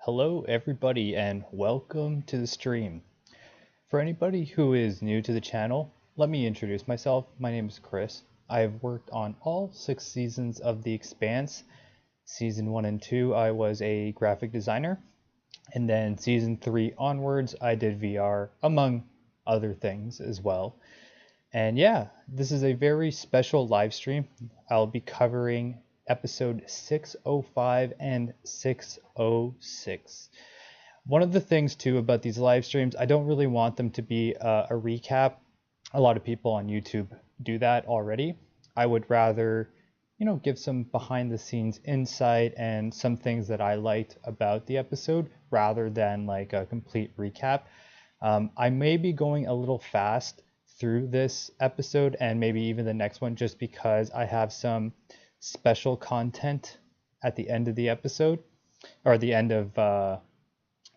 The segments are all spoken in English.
Hello everybody and welcome to the stream. For anybody who is new to the channel, let me introduce myself. My name is Chris. I have worked on all 6 seasons of The Expanse. Season 1 and 2 I was a graphic designer, and then season 3 onwards I did VR among other things as well. And yeah, this is a very special live stream. I'll be covering episode 605 and 606. One of the things too about these live streams, I don't really want them to be a recap. A lot of people on YouTube do that already. I would rather, give some behind the scenes insight and some things that I liked about the episode rather than like a complete recap. I may be going a little fast through this episode and maybe even the next one just because I have some special content at the end of the episode, or the end of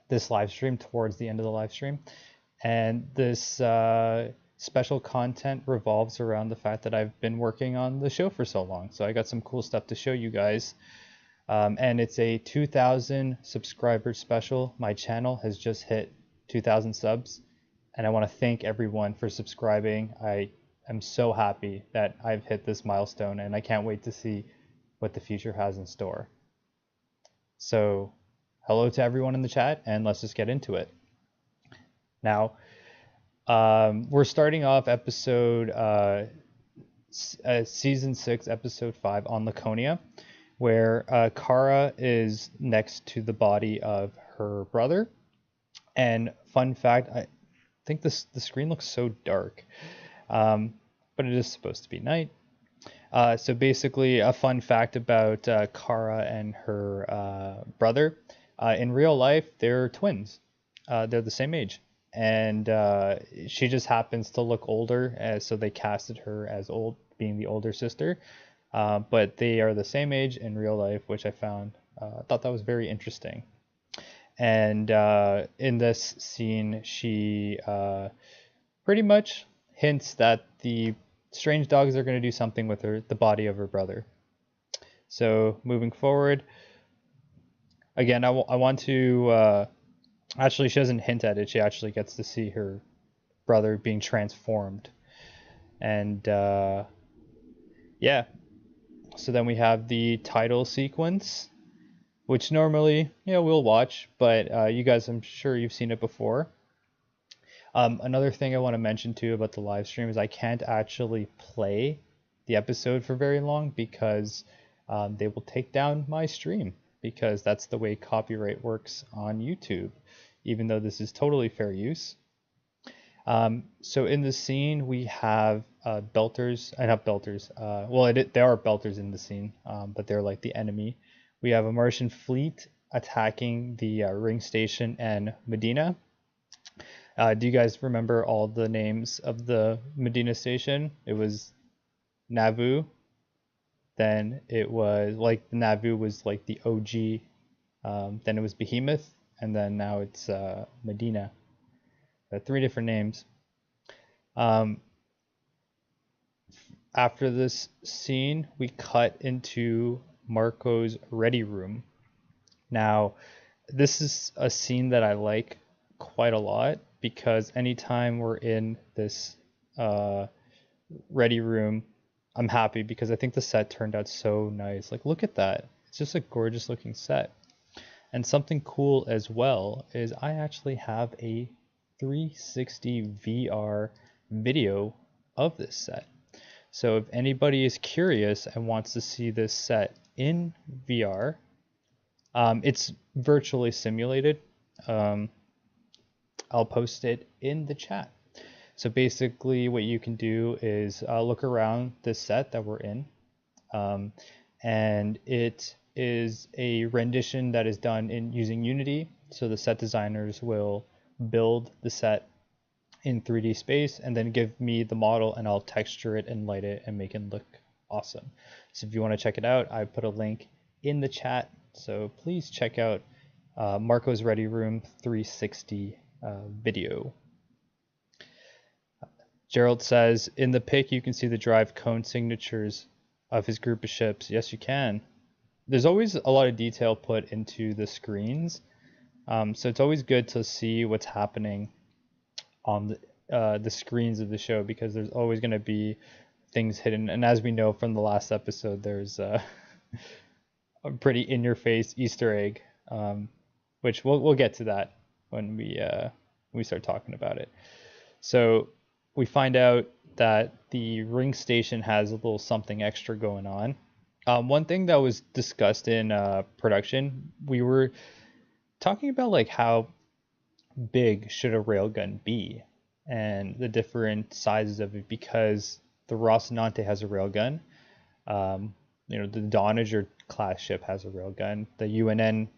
this live stream, towards the end of the live stream. And this special content revolves around the fact that I've been working on the show for so long. So I got some cool stuff to show you guys. And it's a 2,000 subscriber special. My channel has just hit 2,000 subs, and I want to thank everyone for subscribing. I'm so happy that I've hit this milestone, and I can't wait to see what the future has in store. So, hello to everyone in the chat, and let's just get into it. Now, we're starting off season 6, episode 5 on Laconia, where Kara is next to the body of her brother. And fun fact, I think the screen looks so dark. But it is supposed to be night. So basically, a fun fact about Kara and her brother. In real life, they're twins. They're the same age. And she just happens to look older, so they casted her as being the older sister. But they are the same age in real life, which I thought that was very interesting. And in this scene, she pretty much hints that the strange dogs are going to do something with the body of her brother. So moving forward, again, I want to actually, she doesn't hint at it. She actually gets to see her brother being transformed. And yeah, so then we have the title sequence, which normally we'll watch, but you guys, I'm sure you've seen it before. Another thing I want to mention too about the live stream is I can't actually play the episode for very long because they will take down my stream, because that's the way copyright works on YouTube, even though this is totally fair use. So in the scene we have belters, not belters, there are belters in the scene, but they're like the enemy. We have a Martian fleet attacking the ring station and Medina. Do you guys remember all the names of the Medina station? It was Nauvoo. Then it was like Nauvoo was like the OG. Then it was Behemoth, and then now it's Medina. 3 different names. After this scene, we cut into Marco's ready room. Now, this is a scene that I like quite a lot, because anytime we're in this ready room, I'm happy, because I think the set turned out so nice. Like, look at that. It's just a gorgeous looking set. And something cool as well is I actually have a 360 VR video of this set. So if anybody is curious and wants to see this set in VR, it's virtually simulated. I'll post it in the chat. So basically what you can do is look around this set that we're in, and it is a rendition that is done using Unity. So the set designers will build the set in 3D space and then give me the model, and I'll texture it and light it and make it look awesome. So if you want to check it out, I put a link in the chat, so please check out Marco's Ready Room 360 video. Gerald says, in the pic you can see the drive cone signatures of his group of ships. Yes, you can. There's always a lot of detail put into the screens. So it's always good to see what's happening on the screens of the show, because there's always going to be things hidden. And as we know from the last episode, there's a pretty in-your-face Easter egg, which we'll get to that when we start talking about it. So we find out that the ring station has a little something extra going on. One thing that was discussed in production, we were talking about like how big should a railgun be and the different sizes of it, because the Rocinante has a railgun. The Donager class ship has a railgun. The UNN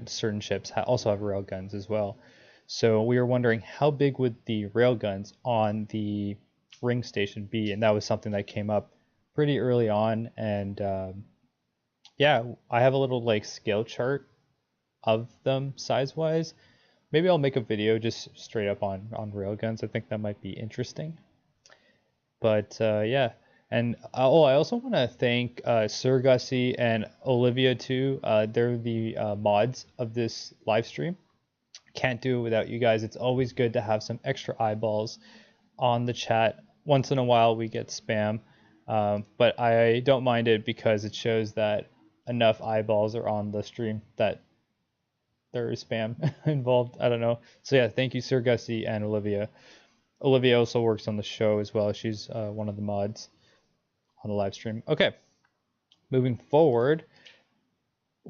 certain ships also have railguns as well. So we were wondering how big would the railguns on the ring station be, and that was something that came up pretty early on. And yeah, I have a little like scale chart of them size wise. Maybe I'll make a video just straight up on railguns. I think that might be interesting. But yeah, and I also want to thank Sir Gussie and Olivia too. They're the mods of this live stream. Can't do it without you guys. It's always good to have some extra eyeballs on the chat. Once in a while we get spam, but I don't mind it because it shows that enough eyeballs are on the stream that there is spam involved. I don't know. So yeah, thank you, Sir Gussie and Olivia. Olivia also works on the show as well. She's one of the mods on the live stream. Okay, moving forward,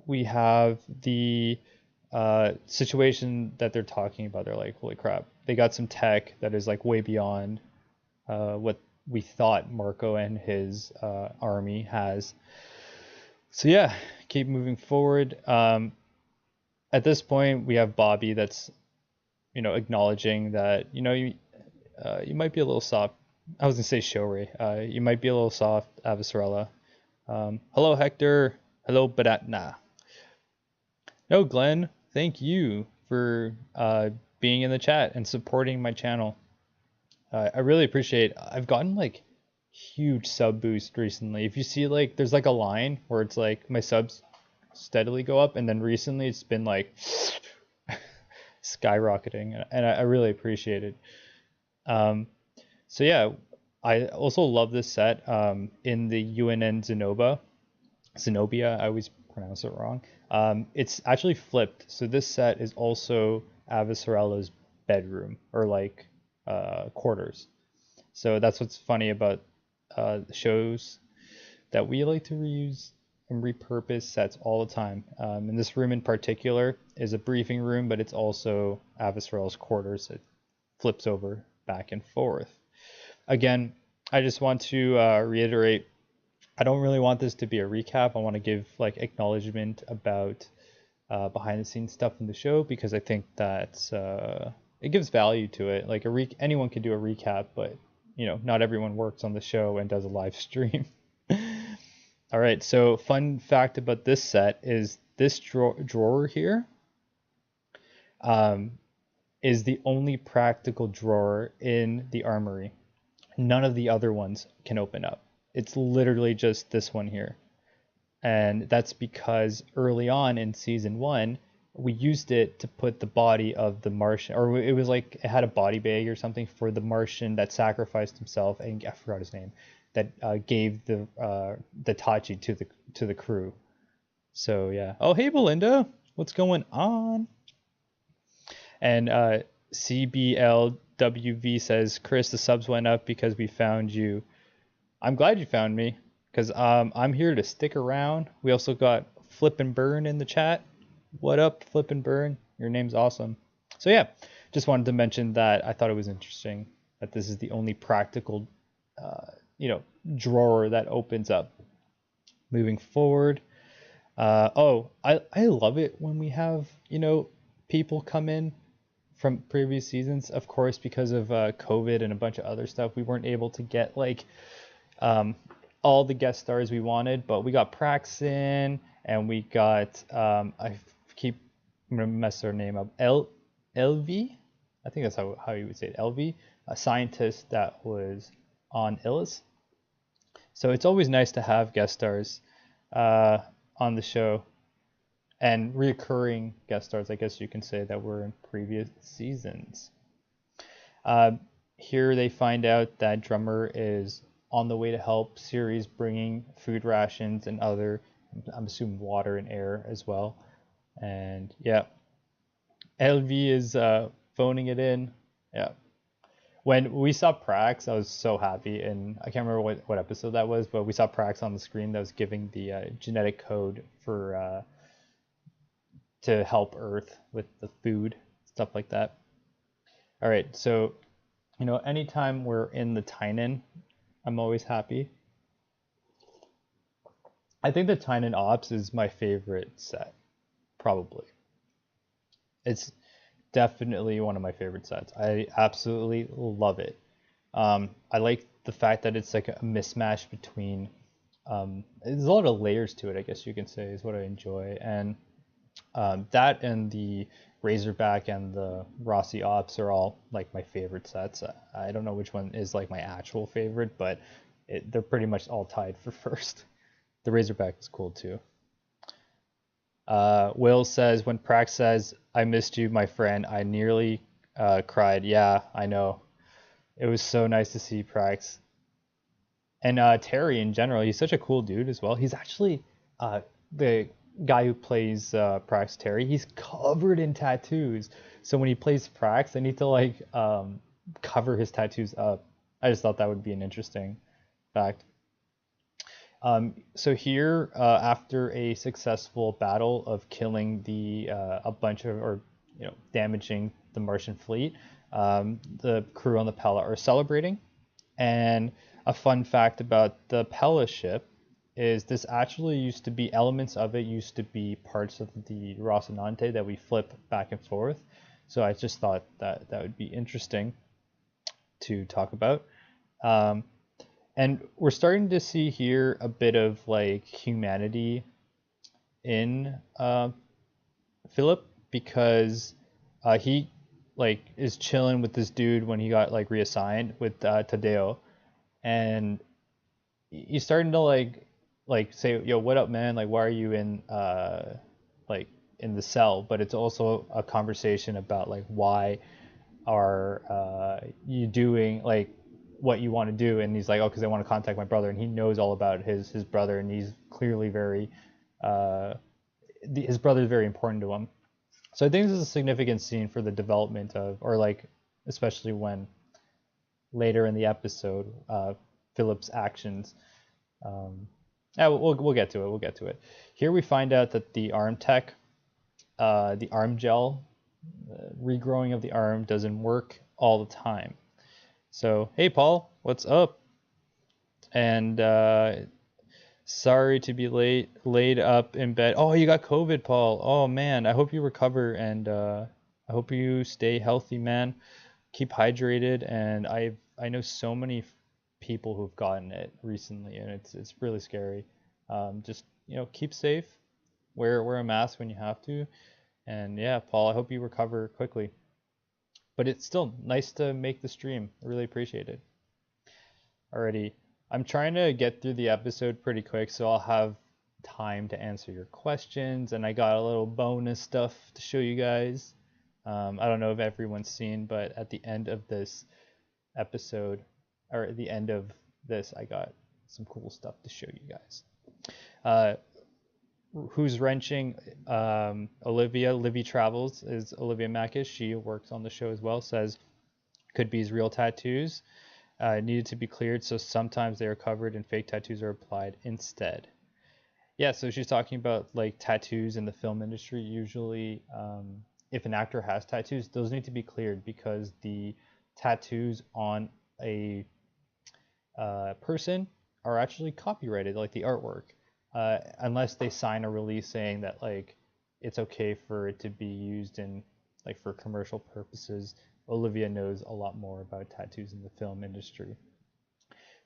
we have the situation that they're talking about. They're like, holy crap, they got some tech that is like way beyond what we thought Marco and his army has. So yeah, keep moving forward. At this point, we have Bobby that's, acknowledging that, you might be a little soft. I was gonna say Showray. You might be a little soft, Avasarala. Hello, Hector. Hello, Badatna. No, Glenn. Thank you for being in the chat and supporting my channel. I really appreciate it. I've gotten like huge sub boost recently. If you see like there's like a line where it's like my subs steadily go up, and then recently it's been like skyrocketing, and I really appreciate it. So yeah, I also love this set in the UNN Zenobia. I always pronounce it wrong. It's actually flipped, so this set is also Avasarala's bedroom, or like quarters. So that's what's funny about shows that we like to reuse and repurpose sets all the time. And this room in particular is a briefing room, but it's also Avasarala's quarters. It flips over back and forth. Again, I just want to reiterate, I don't really want this to be a recap. I want to give like acknowledgement about behind the scenes stuff in the show, because I think that it gives value to it. Like anyone can do a recap, but not everyone works on the show and does a live stream. All right, so fun fact about this set is this drawer here is the only practical drawer in the armory. None of the other ones can open up. It's literally just this one here. And that's because early on in season 1, we used it to put the body of the Martian, or it was like it had a body bag or something for the Martian that sacrificed himself, and I forgot his name, that gave the Tachi to the crew. So yeah. Oh hey Belinda, what's going on? And CBLWV says, Chris, the subs went up because we found you. I'm glad you found me, because I'm here to stick around. We also got Flip and Burn in the chat. What up, Flip and Burn? Your name's awesome. So yeah, just wanted to mention that. I thought it was interesting that this is the only practical drawer that opens up. Moving forward, I love it when we have people come in from previous seasons. Of course, because of COVID and a bunch of other stuff, we weren't able to get like all the guest stars we wanted, but we got Praxin, and we got I'm gonna mess her name up, LV. I think that's how you would say it, LV, a scientist that was on Illis. So it's always nice to have guest stars on the show. and reoccurring guest stars, I guess you can say, that were in previous seasons. Uh, Here they find out that Drummer is on the way to help Ceres, bringing food rations and other, I'm assuming, water and air as well. And yeah, LV is phoning it in. Yeah. When we saw Prax, I was so happy, and I can't remember what episode that was, but we saw Prax on the screen that was giving the genetic code for to help Earth with the food, stuff like that. All right, so anytime we're in the Tynan, I'm always happy. I think the Tynan Ops is my favorite set, probably. It's definitely one of my favorite sets. I absolutely love it. I like the fact that it's like a mismatch between. There's a lot of layers to it, I guess you can say, is what I enjoy, and that and the Razorback and the Rossi Ops are all like my favorite sets. I don't know which one is like my actual favorite, but they're pretty much all tied for first. The Razorback is cool too. Will says, when Prax says, "I missed you, my friend," I nearly cried. Yeah, I know. It was so nice to see Prax. And Terry in general, he's such a cool dude as well. He's actually the guy who plays Prax, Terry. He's covered in tattoos. So when he plays Prax, they need to like cover his tattoos up. I just thought that would be an interesting fact. So here, after a successful battle of killing a bunch of, or damaging the Martian fleet, the crew on the Pella are celebrating. And a fun fact about the Pella ship is this actually used to be, elements of it used to be parts of the Rocinante that we flip back and forth. So I just thought that would be interesting to talk about. And we're starting to see here a bit of like humanity in Philip, because he like is chilling with this dude when he got like reassigned with Tadeo, and he's starting to like say, "Yo, what up, man? Like, why are you in like in the cell?" But it's also a conversation about like, why are you doing like what you want to do? And he's like, "Oh, because I want to contact my brother," and he knows all about his brother, and he's clearly very his brother is very important to him. So I think this is a significant scene for the development of, or like, especially when later in the episode, Philip's actions. Yeah, we'll get to it. We'll get to it. Here we find out that the arm tech, the arm gel, regrowing of the arm doesn't work all the time. So, hey, Paul, what's up? And sorry to be laid up in bed. Oh, you got COVID, Paul. Oh man, I hope you recover, and I hope you stay healthy, man. Keep hydrated, and I know so many people who've gotten it recently, and it's really scary. Just keep safe, wear a mask when you have to, and yeah, Paul, I hope you recover quickly. But it's still nice to make the stream. I really appreciate it. Alrighty, I'm trying to get through the episode pretty quick, so I'll have time to answer your questions, and I got a little bonus stuff to show you guys. I don't know if everyone's seen, but at the end of this episode, or at the end of this, I got some cool stuff to show you guys. Who's wrenching? Olivia Livy Travels is Olivia Mackis. She works on the show as well. Says could be his real tattoos. Needed to be cleared, so sometimes they are covered and fake tattoos are applied instead. Yeah, so she's talking about like tattoos in the film industry. Usually, if an actor has tattoos, those need to be cleared because the tattoos on a person are actually copyrighted, like the artwork, unless they sign a release saying that like it's okay for it to be used in like for commercial purposes. Olivia knows a lot more about tattoos in the film industry.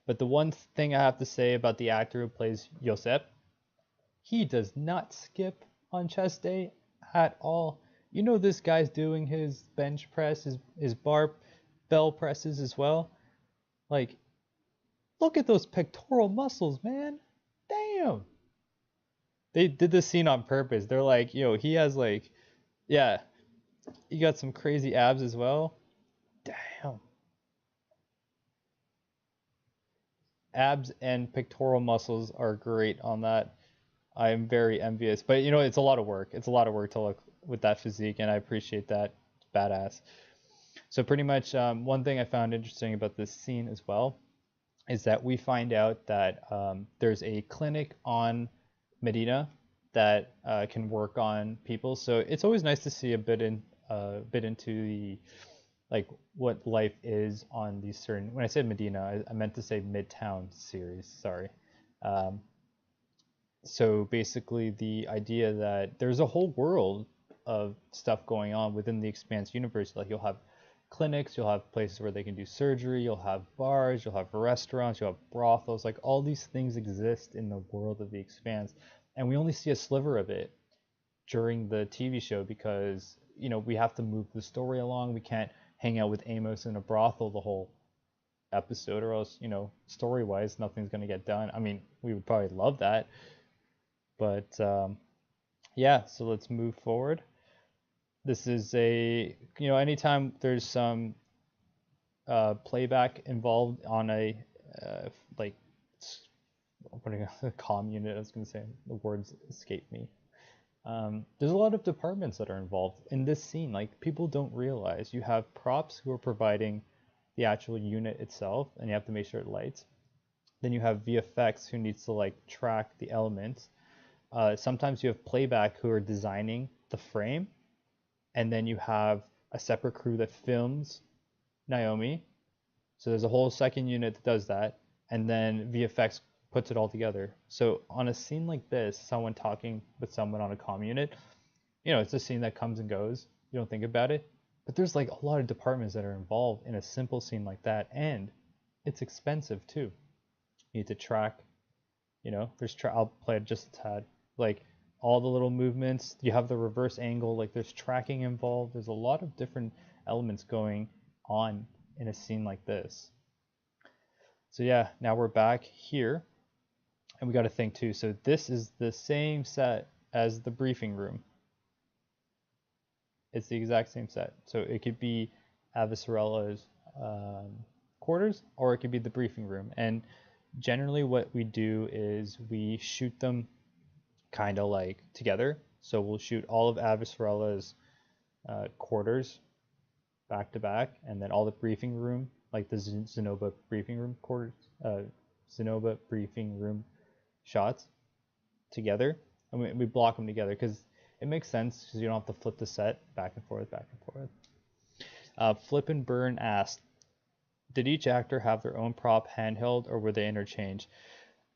But the one thing I have to say about the actor who plays Josep, he does not skip on chest day at all. You know this guy's doing his bench press, his barbell presses as well. Like, look at those pectoral muscles, man. Damn. They did this scene on purpose. They're like, yo, he has like, yeah, he got some crazy abs as well. Damn. Abs and pectoral muscles are great on that. I am very envious. But it's a lot of work. It's a lot of work to look with that physique, and I appreciate that. It's badass. So pretty much one thing I found interesting about this scene as well is that we find out that there's a clinic on Medina that can work on people. So it's always nice to see a bit into the like what life is on these certain. When I said Medina, I meant to say Midtown series. Sorry. Um, so basically, the idea that there's a whole world of stuff going on within the Expanse universe. Like you'll have clinics, you'll have places where they can do surgery, you'll have bars, you'll have restaurants, you'll have brothels. Like all these things exist in the world of the Expanse, and we only see a sliver of it during the TV show because we have to move the story along. We can't hang out with Amos in a brothel the whole episode, or else story wise nothing's gonna get done. I mean, we would probably love that, but yeah. So let's move forward. This is anytime there's some playback involved on a like putting a comm unit. I was gonna say the words escape me. There's a lot of departments that are involved in this scene. Like people don't realize you have props who are providing the actual unit itself, and you have to make sure it lights. Then you have VFX who needs to like track the elements. Sometimes you have playback who are designing the frame, and then you have a separate crew that films Naomi. So there's a whole second unit that does that, and then VFX puts it all together. So on a scene like this, someone talking with someone on a comm unit, it's a scene that comes and goes. You don't think about it, but there's like a lot of departments that are involved in a simple scene like that, and it's expensive too. You need to track. I'll play it just a tad. Like all the little movements. You have the reverse angle. Like there's tracking involved. There's a lot of different elements going on in a scene like this. So yeah, now we're back here, and we got to think too. So this is the same set as the briefing room. It's the exact same set. So it could be Avicerella's quarters, or it could be the briefing room. And generally what we do is we shoot them kind of like together. So we'll shoot all of Avicerella's quarters back to back, and then all the briefing room, like the Zenobia briefing room quarters, Zenobia briefing room shots together, and we block them together because it makes sense because you don't have to flip the set back and forth, back and forth. Flip and Burn asked, did each actor have their own prop handheld, or were they interchanged?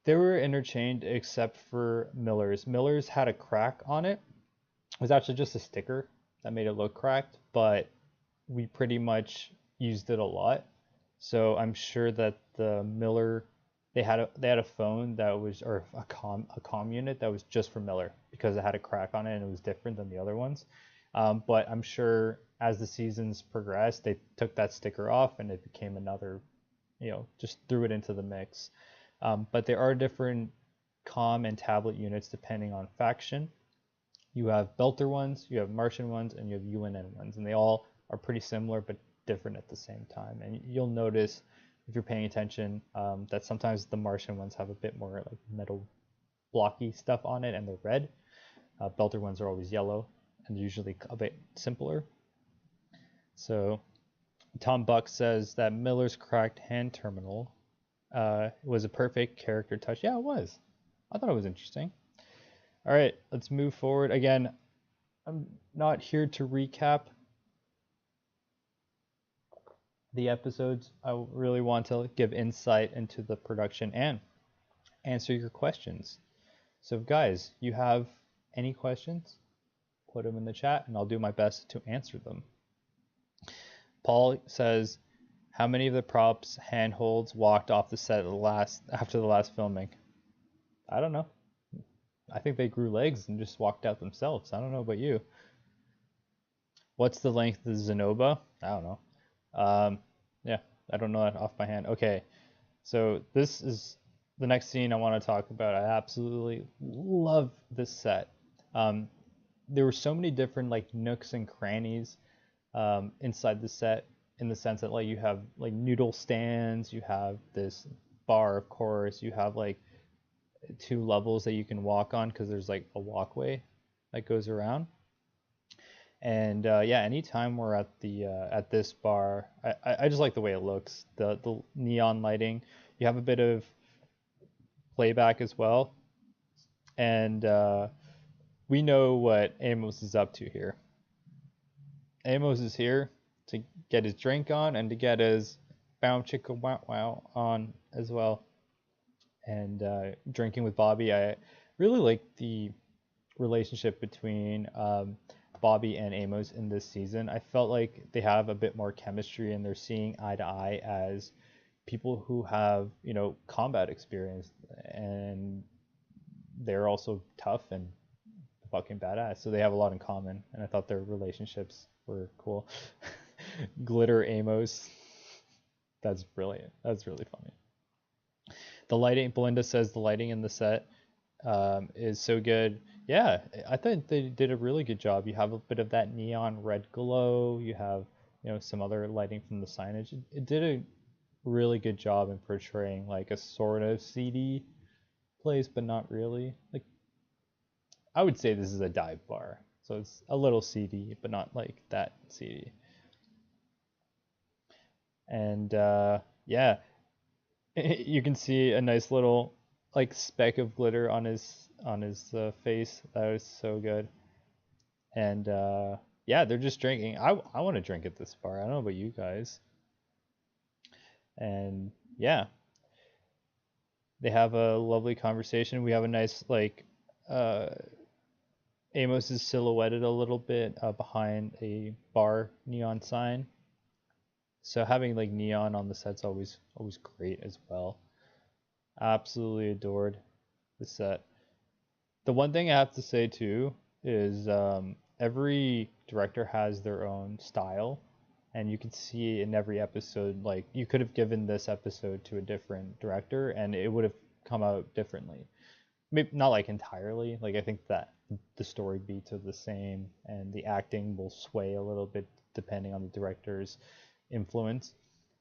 They were interchanged except for Miller's. Miller's had a crack on it. It was actually just a sticker that made it look cracked, but we pretty much used it a lot. So I'm sure that the Miller, they had a phone that was, or a comm unit that was just for Miller because it had a crack on it and it was different than the other ones. But I'm sure as the seasons progressed, they took that sticker off and it became another, just threw it into the mix. But there are different comm and tablet units depending on faction. You have Belter ones, you have Martian ones, and you have UNN ones, and they all are pretty similar but different at the same time. And you'll notice if you're paying attention that sometimes the Martian ones have a bit more like metal blocky stuff on it, and they're red. Belter ones are always yellow, and they're usually a bit simpler. So Tom Buck says that Miller's cracked hand terminal was a perfect character touch. Yeah, it was. I thought it was interesting. All right, let's move forward. Again, I'm not here to recap the episodes. I really want to give insight into the production and answer your questions. So guys, you have any questions, put them in the chat and I'll do my best to answer them. Paul says, how many of the props handholds walked off the set after the last filming? I don't know. I think they grew legs and just walked out themselves. I don't know about you. What's the length of the Zenobia? I don't know. Yeah, I don't know that off my hand. Okay, so this is the next scene I want to talk about, I absolutely love this set. Um, there were so many different like nooks and crannies inside the set, in the sense that like you have like noodle stands, you have this bar, of course, you have like two levels that you can walk on because there's like a walkway that goes around. And yeah, anytime we're at this bar, I just like the way it looks, the neon lighting. You have a bit of playback as well, and we know what Amos is up to here. Amos is here to get his drink on and to get his bow chicka wow wow on as well. And drinking with Bobby, I really like the relationship between Bobby and Amos in this season. I felt like they have a bit more chemistry and they're seeing eye to eye as people who have, you know, combat experience, and they're also tough and fucking badass. So they have a lot in common, and I thought their relationships were cool. Glitter Amos. That's brilliant. That's really funny. The lighting, Belinda says the lighting in the set is so good. Yeah, I think they did a really good job. You have a bit of that neon red glow. You have, you know, some other lighting from the signage. It did a really good job in portraying like a sort of seedy place, but not really. Like, I would say this is a dive bar, so it's a little seedy, but not like that seedy. And yeah, you can see a nice little like speck of glitter on his face. That was so good. And yeah, they're just drinking. I want to drink at this bar. I don't know about you guys. And yeah, they have a lovely conversation. We have a nice like uh, Amos is silhouetted a little bit behind a bar neon sign. So having like neon on the set's always great as well. Absolutely adored the set. The one thing I have to say too is every director has their own style, and you can see in every episode, like you could have given this episode to a different director, and it would have come out differently. Maybe not like entirely. Like I think that the story beats are the same, and the acting will sway a little bit depending on the director's influence,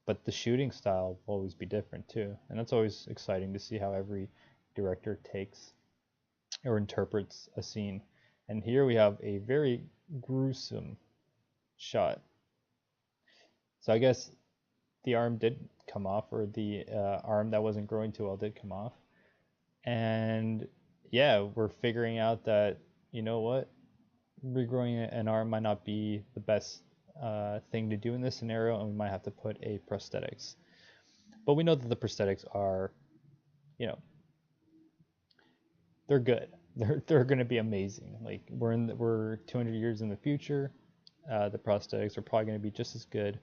but the shooting style will always be different too, and that's always exciting to see how every director takes or interprets a scene. And here we have a very gruesome shot. So I guess the arm did come off, or the arm that wasn't growing too well did come off. And yeah, we're figuring out that, you know what, regrowing an arm might not be the best thing to do in this scenario, and we might have to put a prosthetics. But we know that the prosthetics are, you know, they're good. They're going to be amazing. Like we're 200 years in the future. The prosthetics are probably going to be just as good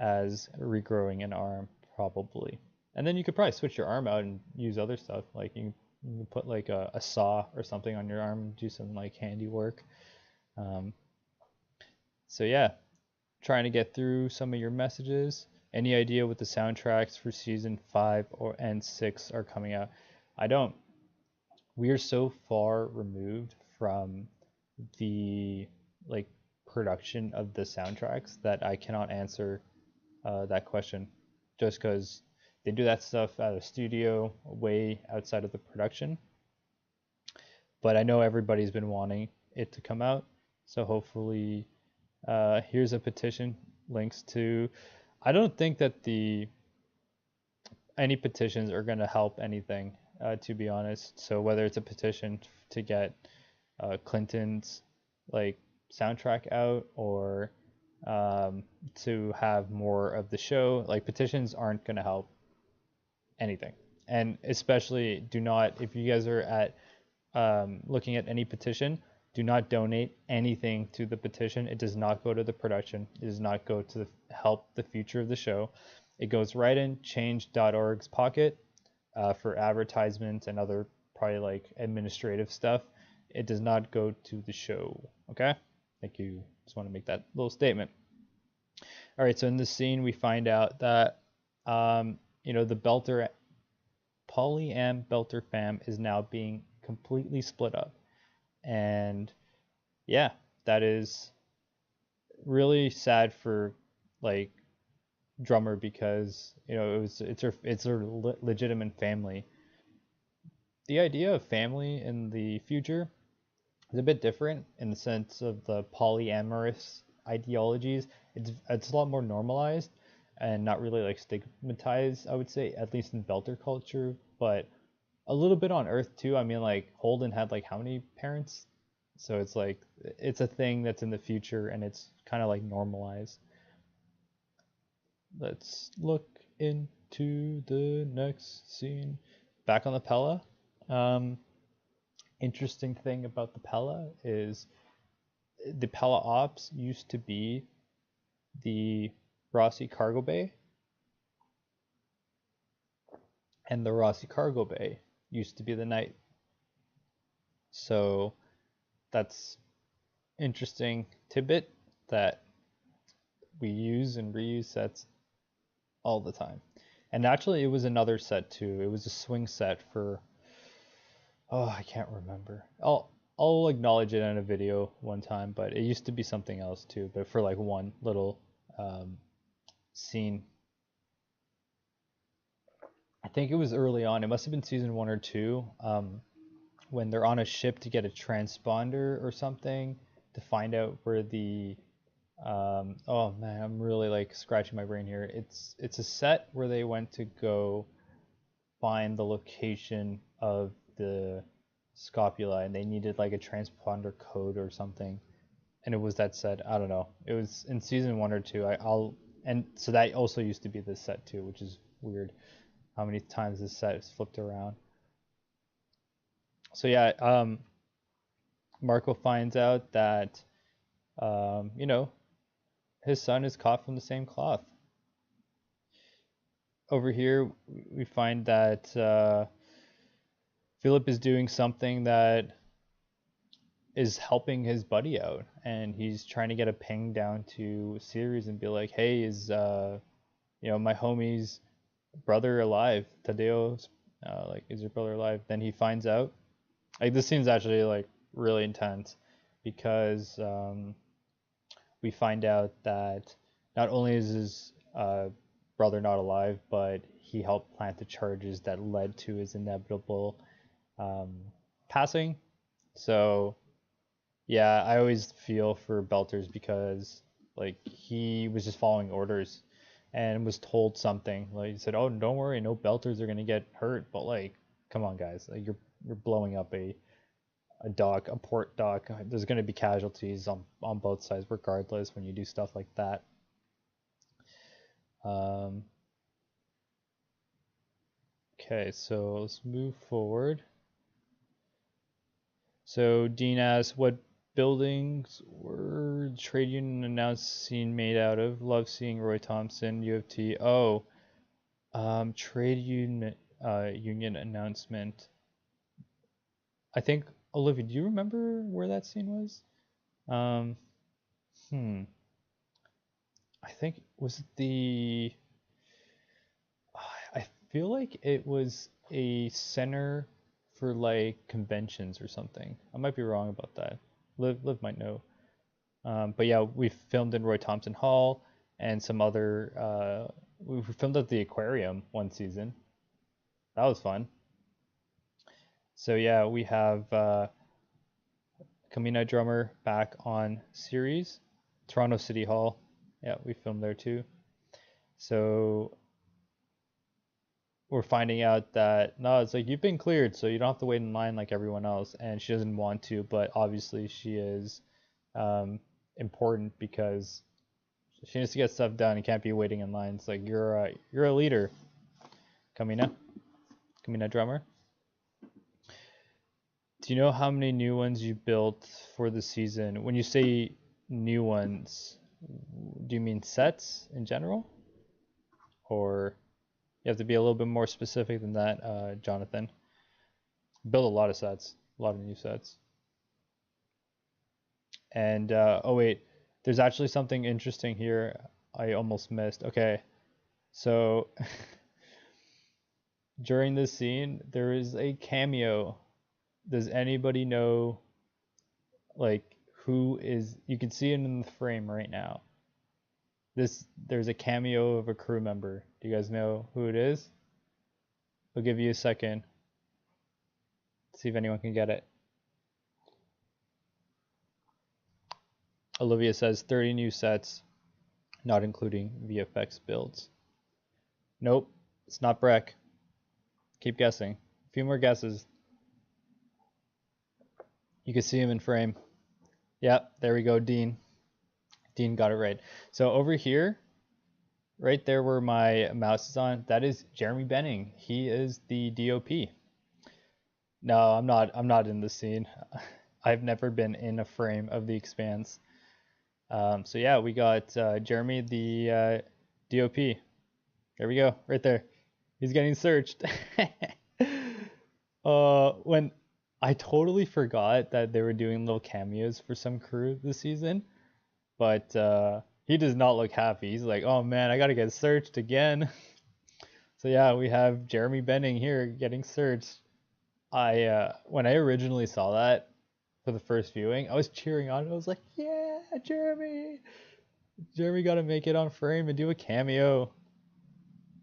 as regrowing an arm, probably. And then you could probably switch your arm out and use other stuff. Like you can put like a saw or something on your arm and do some like handiwork. Um, so yeah, trying to get through some of your messages. Any idea what the soundtracks for season 5 and 6 are coming out? I don't. We are so far removed from the like production of the soundtracks that I cannot answer that question, just because they do that stuff at a studio way outside of the production. But I know everybody's been wanting it to come out, so hopefully here's a petition, links to. I don't think that the any petitions are going to help anything, to be honest. So whether it's a petition to get Clinton's like soundtrack out, or to have more of the show, like petitions aren't going to help anything. And especially, do not, if you guys are at looking at any petition, do not donate anything to the petition. It does not go to the production. It does not go to help the future of the show. It goes right in change.org's pocket for advertisements and other probably like administrative stuff. It does not go to the show. Okay? Thank you. Just want to make that little statement. All right, so in this scene, we find out that, you know, the Belter polyam belter fam is now being completely split up. And yeah, that is really sad for like Drummer, because it's her legitimate family. The idea of family in the future is a bit different in the sense of the polyamorous ideologies. It's a lot more normalized and not really like stigmatized, I would say, at least in Belter culture, but a little bit on Earth too. I mean, like Holden had like how many parents? So it's like it's a thing that's in the future and it's kind of like normalized. Let's look into the next scene. Back on the Pella. Um, Interesting thing about the Pella is the Pella Ops used to be the Rossi Cargo Bay, and the Rossi Cargo Bay used to be the Night. So that's interesting tidbit that we use and reuse sets all the time. And actually, it was another set too. It was a swing set for, oh, I can't remember. I'll acknowledge it in a video one time, but it used to be something else too. But for like one little scene, I think it was early on. It must have been season 1 or 2, when they're on a ship to get a transponder or something to find out where the oh man, I'm really like scratching my brain here. It's a set where they went to go find the location of the scopula and they needed like a transponder code or something, and it was that set. I don't know, it was in season 1 or 2. I'll and so that also used to be this set too, which is weird how many times this set is flipped around. So yeah, Marco finds out that his son is caught from the same cloth. Over here we find that Philip is doing something that is helping his buddy out, and he's trying to get a ping down to Sirius and be like, hey, is my homie's brother alive? Tadeo's like, is your brother alive? Then he finds out, like, this scene's actually like really intense because we find out that not only is his brother not alive, but he helped plant the charges that led to his inevitable passing. So yeah, I always feel for Belters because like he was just following orders and was told something. Like he said, "Oh, don't worry, no Belters are gonna get hurt." But like, come on, guys, like you're blowing up a dock, a port dock. There's gonna be casualties on both sides, regardless, when you do stuff like that. Okay, so let's move forward. So Dean asks, what buildings were the trade union announced scene made out of? Love seeing Roy Thompson, U of T. Oh, trade union announcement. I think, Olivia, do you remember where that scene was? I think, was it the... I feel like it was a center for like conventions or something. I might be wrong about that. Liv might know. But yeah, we filmed in Roy Thompson Hall and some other. We filmed at the aquarium one season. That was fun. So yeah, we have Kamina Drummer back on series. Toronto City Hall. Yeah, we filmed there too. So we're finding out that no, it's like, you've been cleared, so you don't have to wait in line like everyone else. And she doesn't want to, but obviously she is important because she needs to get stuff done and can't be waiting in line. It's like, you're a leader, Kamina Drummer. Do you know how many new ones you built for the season? When you say new ones, do you mean sets in general, or you have to be a little bit more specific than that, Jonathan? Built a lot of sets, a lot of new sets. And oh wait, there's actually something interesting here I almost missed. Okay, so During this scene, there is a cameo. Does anybody know, like, who is? You can see it in the frame right now. There's a cameo of a crew member. Do you guys know who it is? I'll give you a second. See if anyone can get it. Olivia says 30 new sets, not including VFX builds. Nope, it's not Breck. Keep guessing. A few more guesses. You can see him in frame. Yep, there we go, Dean. Dean got it right. So over here, right there where my mouse is on, that is Jeremy Benning. He is the DOP. No, I'm not in the scene. I've never been in a frame of The Expanse. So yeah, we got Jeremy, the DOP. There we go, right there. He's getting searched. When I totally forgot that they were doing little cameos for some crew this season, but he does not look happy. He's like, oh man, I gotta get searched again. So yeah, we have Jeremy Benning here getting searched. When I originally saw that for the first viewing, I was cheering on it. I was like, yeah, Jeremy. Jeremy got to make it on frame and do a cameo.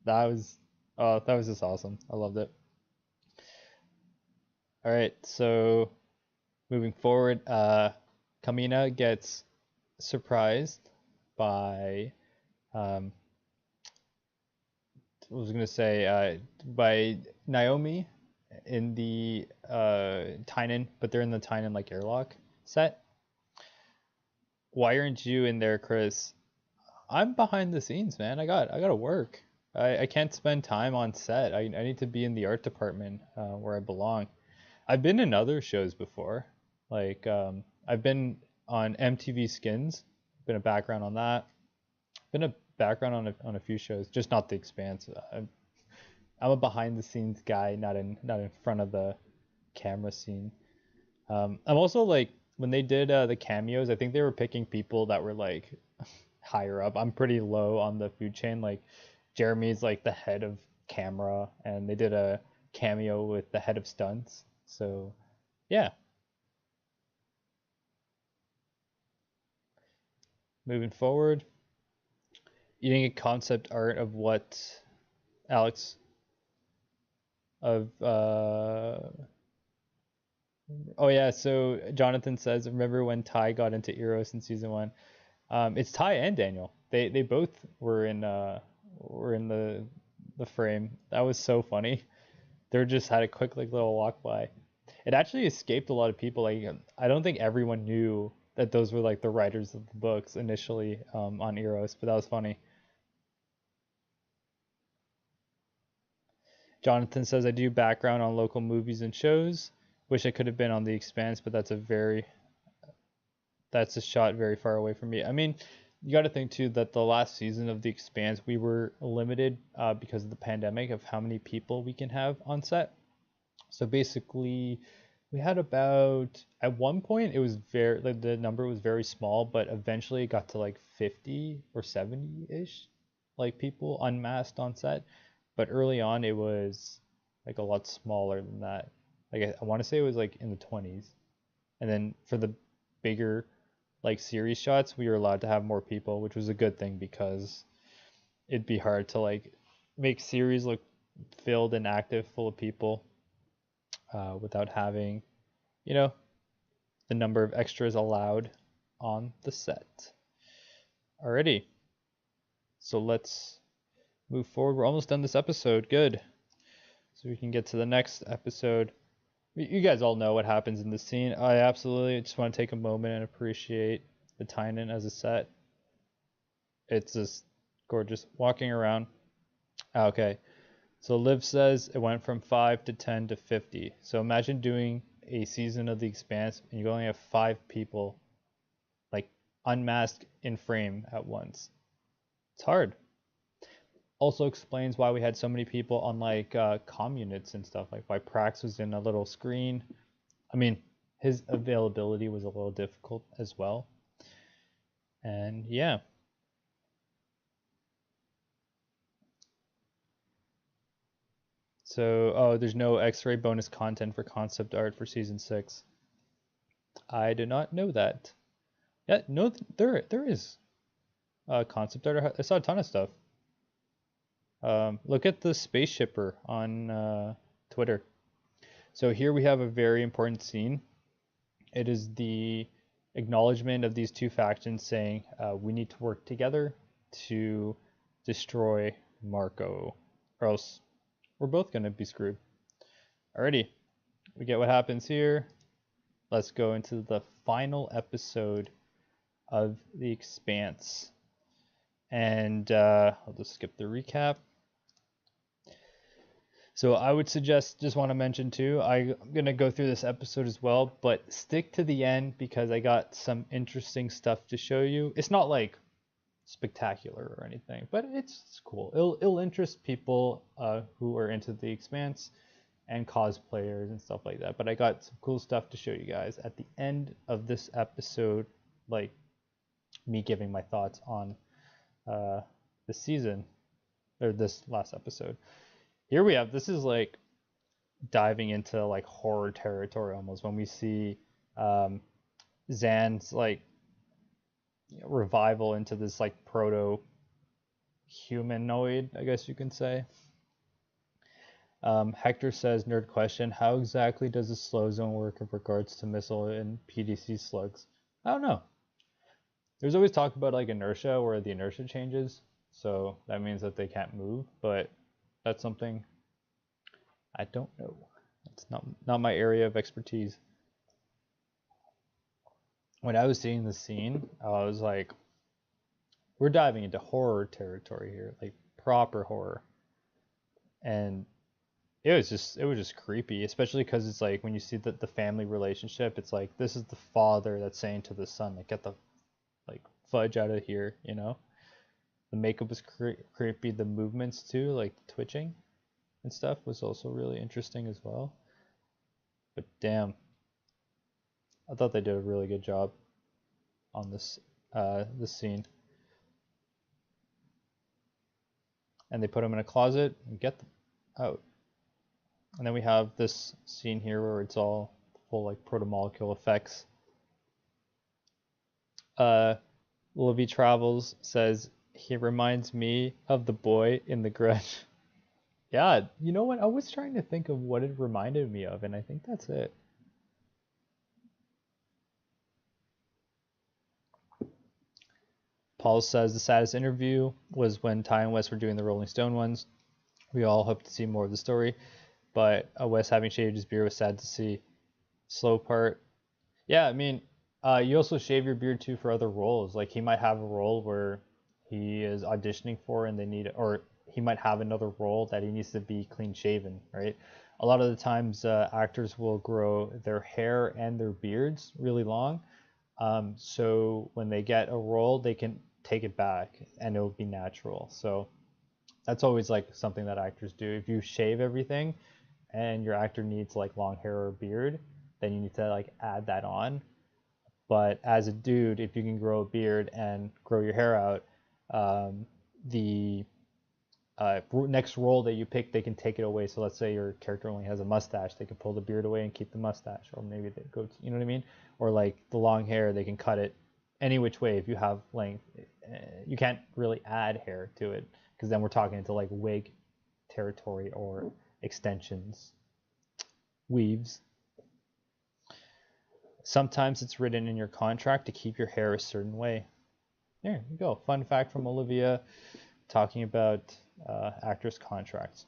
That was just awesome. I loved it. All right, so moving forward, Kamina gets surprised by I was gonna say by Naomi in the Tynan, but they're in the Tynan like airlock set. Why aren't you in there, Chris? I'm behind the scenes, man. I gotta work. I can't spend time on set. I need to be in the art department where I belong. I've been in other shows before. Like I've been on MTV Skins, been a background on that. Been a background on a few shows, just not The Expanse. I'm a behind the scenes guy, not in front of the camera scene. I'm also like when they did the cameos, I think they were picking people that were like higher up. I'm pretty low on the food chain. Like Jeremy's like the head of camera, and they did a cameo with the head of stunts. So yeah. Moving forward, eating a concept art of what Alex of oh yeah, so Jonathan says, remember when Ty got into Eros in season one? It's Ty and Daniel. They both were in the frame. That was so funny. They just had a quick like little walk by. It actually escaped a lot of people. Like I don't think everyone knew that those were like the writers of the books initially on Eros, but that was funny. Jonathan says I do background on local movies and shows. Wish I could have been on The Expanse, but that's a shot very far away from me. I mean, you got to think too that the last season of The Expanse we were limited because of the pandemic of how many people we can have on set. So basically, we had about at one point it was very like the number was very small, but eventually it got to like 50 or 70 ish, like people unmasked on set. But early on it was like a lot smaller than that. Like I want to say it was like in the 20s, and then for the bigger like series shots we were allowed to have more people, which was a good thing because it'd be hard to like make series look filled and active full of people without having, you know, the number of extras allowed on the set. Alrighty, so let's move forward. We're almost done this episode. Good. So we can get to the next episode. You guys all know what happens in this scene. I absolutely just want to take a moment and appreciate the Tynan as a set. It's just gorgeous. Walking around. Okay. So Liv says it went from 5 to 10 to 50. So imagine doing a season of The Expanse and you only have 5 people like unmasked in frame at once. It's hard. Also explains why we had so many people on like comm units and stuff, like why Prax was in a little screen. I mean, his availability was a little difficult as well. And yeah. So, oh, there's no X-ray bonus content for concept art for season 6. I did not know that. Yeah, no, there is concept art. I saw a ton of stuff. Look at the spaceshipper on Twitter. So here we have a very important scene. It is the acknowledgement of these two factions saying we need to work together to destroy Marco, or else we're both going to be screwed. Alrighty, we get what happens here. Let's go into the final episode of The Expanse. And I'll just skip the recap. So I would suggest, just want to mention too, I'm going to go through this episode as well, but stick to the end because I got some interesting stuff to show you. It's not like spectacular or anything, but it's cool. It'll interest people who are into The Expanse and cosplayers and stuff like that. But I got some cool stuff to show you guys at the end of this episode, like me giving my thoughts on the season, or this last episode. Here we have, this is like diving into like horror territory almost, when we see Zan's like revival into this like proto humanoid, I guess you can say. Hector says, nerd question, how exactly does the slow zone work in regards to missile and PDC slugs? I don't know. There's always talk about like inertia, where the inertia changes, so that means that they can't move, but that's something I don't know. It's not my area of expertise. When I was seeing the scene, I was like, we're diving into horror territory here, like proper horror. And it was just creepy, especially because it's like when you see the family relationship, it's like this is the father that's saying to the son, like, get the like fudge out of here, you know. The makeup was creepy, the movements too, like twitching and stuff, was also really interesting as well. But damn, I thought they did a really good job on this scene. And they put him in a closet and get them out. And then we have this scene here where it's all full like protomolecule effects. Livy Travels says he reminds me of the boy in The Grudge. Yeah, you know what? I was trying to think of what it reminded me of, and I think that's it. Paul says the saddest interview was when Ty and Wes were doing the Rolling Stone ones. We all hope to see more of the story, but Wes having shaved his beard was sad to see. Slow part. Yeah, I mean, you also shave your beard too for other roles. Like he might have a role where he is auditioning for and they need, or he might have another role that he needs to be clean shaven, right? A lot of the times actors will grow their hair and their beards really long. So when they get a role, they can take it back and it'll be natural. So that's always like something that actors do. If you shave everything and your actor needs like long hair or beard, then you need to like add that on. But as a dude, if you can grow a beard and grow your hair out, the next role that you pick, they can take it away. So let's say your character only has a mustache, they can pull the beard away and keep the mustache, or maybe they go, you know what I mean? Or like the long hair, they can cut it any which way. If you have length, you can't really add hair to it because then we're talking into like wig territory or extensions, weaves. Sometimes it's written in your contract to keep your hair a certain way. There you go. Fun fact from Olivia talking about actors' contracts.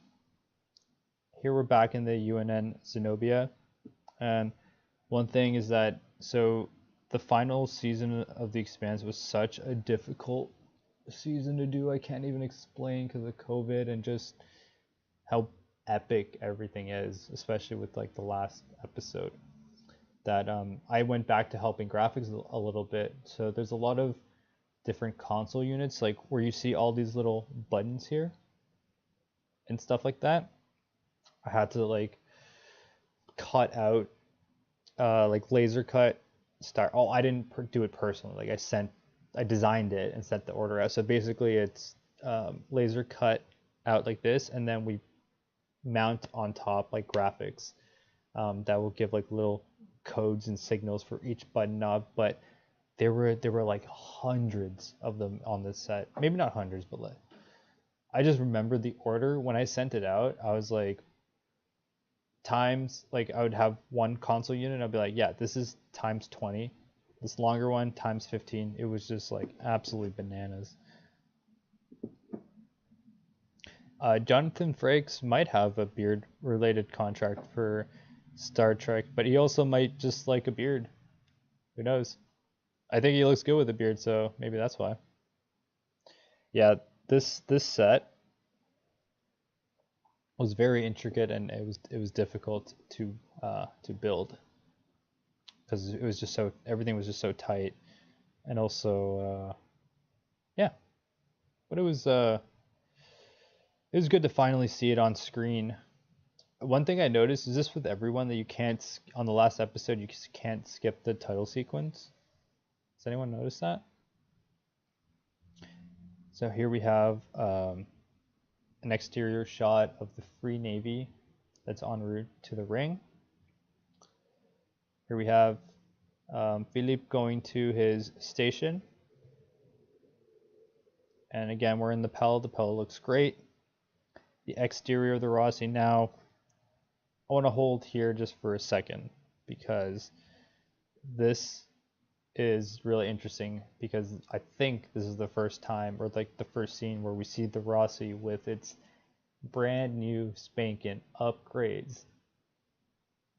Here we're back in the UNN Zenobia, and one thing is that, so the final season of The Expanse was such a difficult season to do. I can't even explain because of COVID and just how epic everything is, especially with like the last episode. That I went back to helping graphics a little bit. So there's a lot of different console units, like where you see all these little buttons here and stuff like that. I had to like cut out, like laser cut start. Oh, I didn't do it personally. Like I designed it and sent the order out. So basically, it's laser cut out like this, and then we mount on top like graphics that will give like little codes and signals for each button knob, but there were like hundreds of them on this set. Maybe not hundreds, but like I just remember the order when I sent it out. I was like, times, like I would have one console unit, I'd be like, yeah, this is times 20. This longer one times 15. It was just like absolutely bananas. Jonathan Frakes might have a beard related contract for Star Trek, but he also might just like a beard. Who knows? I think he looks good with a beard, so maybe that's why. Yeah, this set was very intricate, and it was difficult to build because it was just so, everything was just so tight, and also yeah, but it was good to finally see it on screen. One thing I noticed is this with everyone, that you can't, on the last episode, you just can't skip the title sequence. Does anyone notice that? So here we have an exterior shot of the Free Navy that's en route to the ring. Here we have Philippe going to his station. And again, we're in the Pella. The Pella looks great. The exterior of the Rossi. Now, I want to hold here just for a second, because this is really interesting, because I think this is the first time, or like the first scene, where we see the Rossi with its brand new spanking upgrades.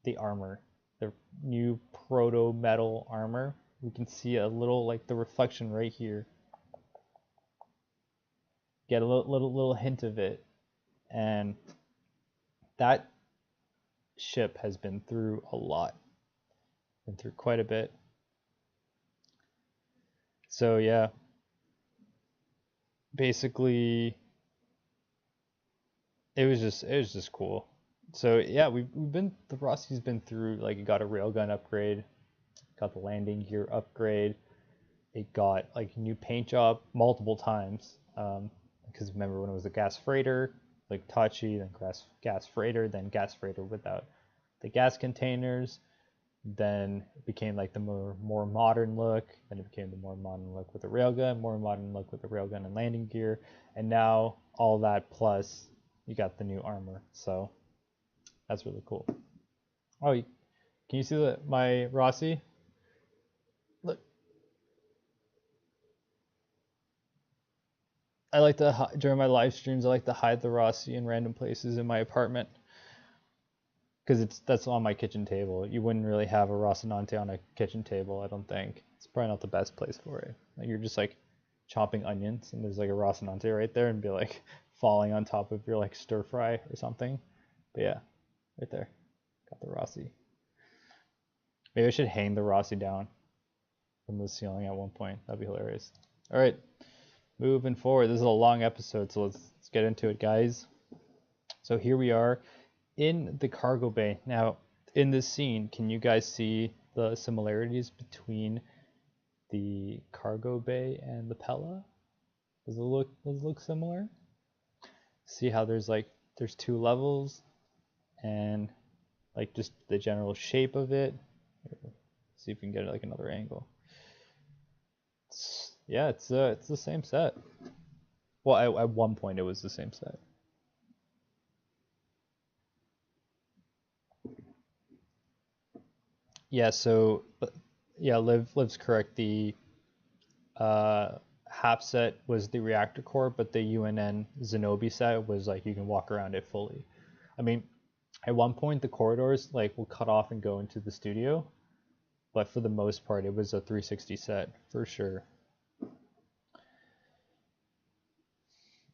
The armor, the new proto metal armor. We can see a little, like the reflection right here. Get a little hint of it, and that ship has been through a lot, been through quite a bit. So yeah, basically it was just cool. So yeah, we've been, the Rossi's been through, like, it got a railgun upgrade, got the landing gear upgrade, it got like new paint job multiple times, because remember when it was a gas freighter, like Tachi, then gas freighter, then gas freighter without the gas containers, then it became like the more modern look, then it became the more modern look with the railgun, more modern look with the railgun and landing gear, and now all that plus you got the new armor. So that's really cool. Oh, can you see my Rossi? Look, I like to, during my live streams, I like to hide the Rossi in random places in my apartment, because that's on my kitchen table. You wouldn't really have a Rocinante on a kitchen table, I don't think. It's probably not the best place for it. Like, you're just like chopping onions, and there's like a Rocinante right there, and be like falling on top of your like stir fry or something. But yeah, right there, got the Rossi. Maybe I should hang the Rossi down from the ceiling at one point. That'd be hilarious. All right, moving forward. This is a long episode, so let's get into it, guys. So here we are in the cargo bay. Now, in this scene, can you guys see the similarities between the cargo bay and the Pella? Does it look similar? See how there's two levels, and like just the general shape of it. Here, see if we can get like another angle. It's the same set. Well, at one point it was the same set. Yeah, so yeah, Liv's correct. The half set was the reactor core, but the UNN Zenobi set was like you can walk around it fully. I mean, at one point the corridors like will cut off and go into the studio, but for the most part it was a 360 set for sure.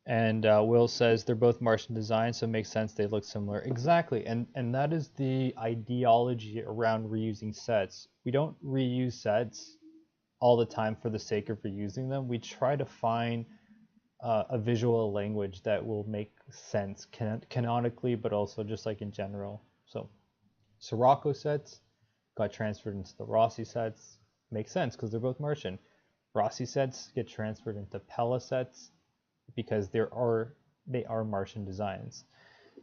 And Will says they're both Martian designs, so it makes sense they look similar. Exactly, and that is the ideology around reusing sets. We don't reuse sets all the time for the sake of reusing them. We try to find a visual language that will make sense canonically, but also just like in general. So Sirocco sets got transferred into the Rossi sets. Makes sense because they're both Martian. Rossi sets get transferred into Pella sets because they are Martian designs.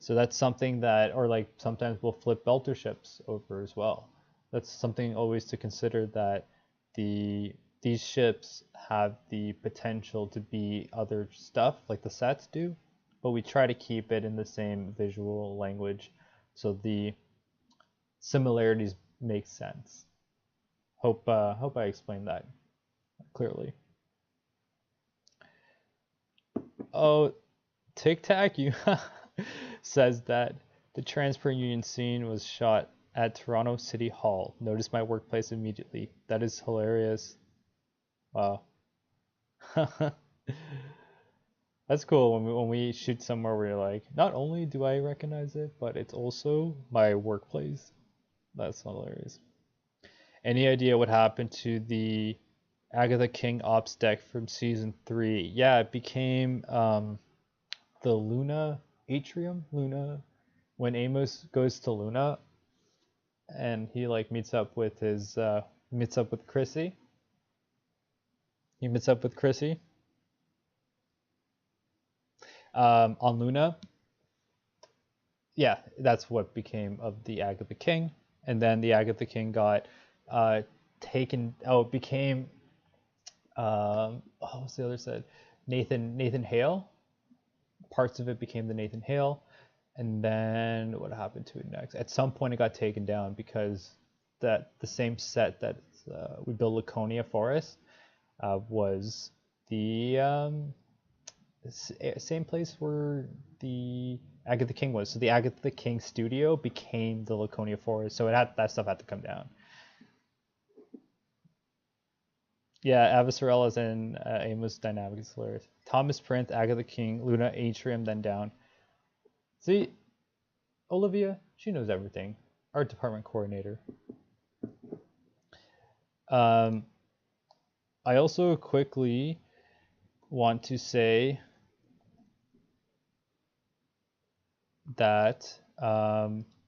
So that's something that, or like sometimes we'll flip belter ships over as well. That's something always to consider, that these ships have the potential to be other stuff like the sets do, but we try to keep it in the same visual language so the similarities make sense. Hope I explained that clearly. Oh, Tic Tac, you says that the Transport Union scene was shot at Toronto City Hall. Noticed my workplace immediately. That is hilarious. Wow. That's cool when we shoot somewhere where you're like, not only do I recognize it, but it's also my workplace. That's hilarious. Any idea what happened to the Agatha King ops deck from season 3? Yeah, it became the Luna Atrium. Luna, when Amos goes to Luna and he like meets up with Chrissy. He meets up with Chrissy on Luna. Yeah, that's what became of the Agatha King. And then the Agatha King got taken. Oh, it became what was the other side? Nathan Hale. Parts of it became the Nathan Hale. And then what happened to it next? At some point, it got taken down because the same set that we built Laconia Forest was the same place where the Agatha King was. So the Agatha King studio became the Laconia Forest. So that stuff had to come down. Yeah, Avasarela's and Amos dynamic is hilarious. Thomas Prince, Agatha King, Luna Atrium, then down. See, Olivia, she knows everything. Art department coordinator. I also quickly want to say that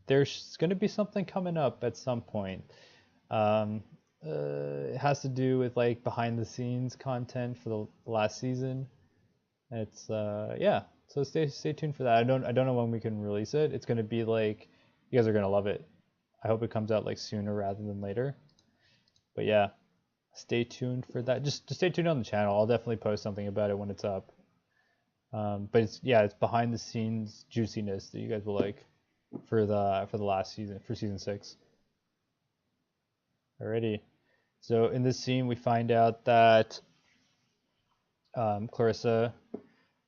there's going to be something coming up at some point. It has to do with like behind the scenes content for the last season. It's yeah. So stay tuned for that. I don't know when we can release it. It's gonna be like, you guys are gonna love it. I hope it comes out like sooner rather than later. But yeah, stay tuned for that. Just stay tuned on the channel. I'll definitely post something about it when it's up. But it's behind the scenes juiciness that you guys will like for the last season, for season 6. Alrighty. So in this scene we find out that Clarissa,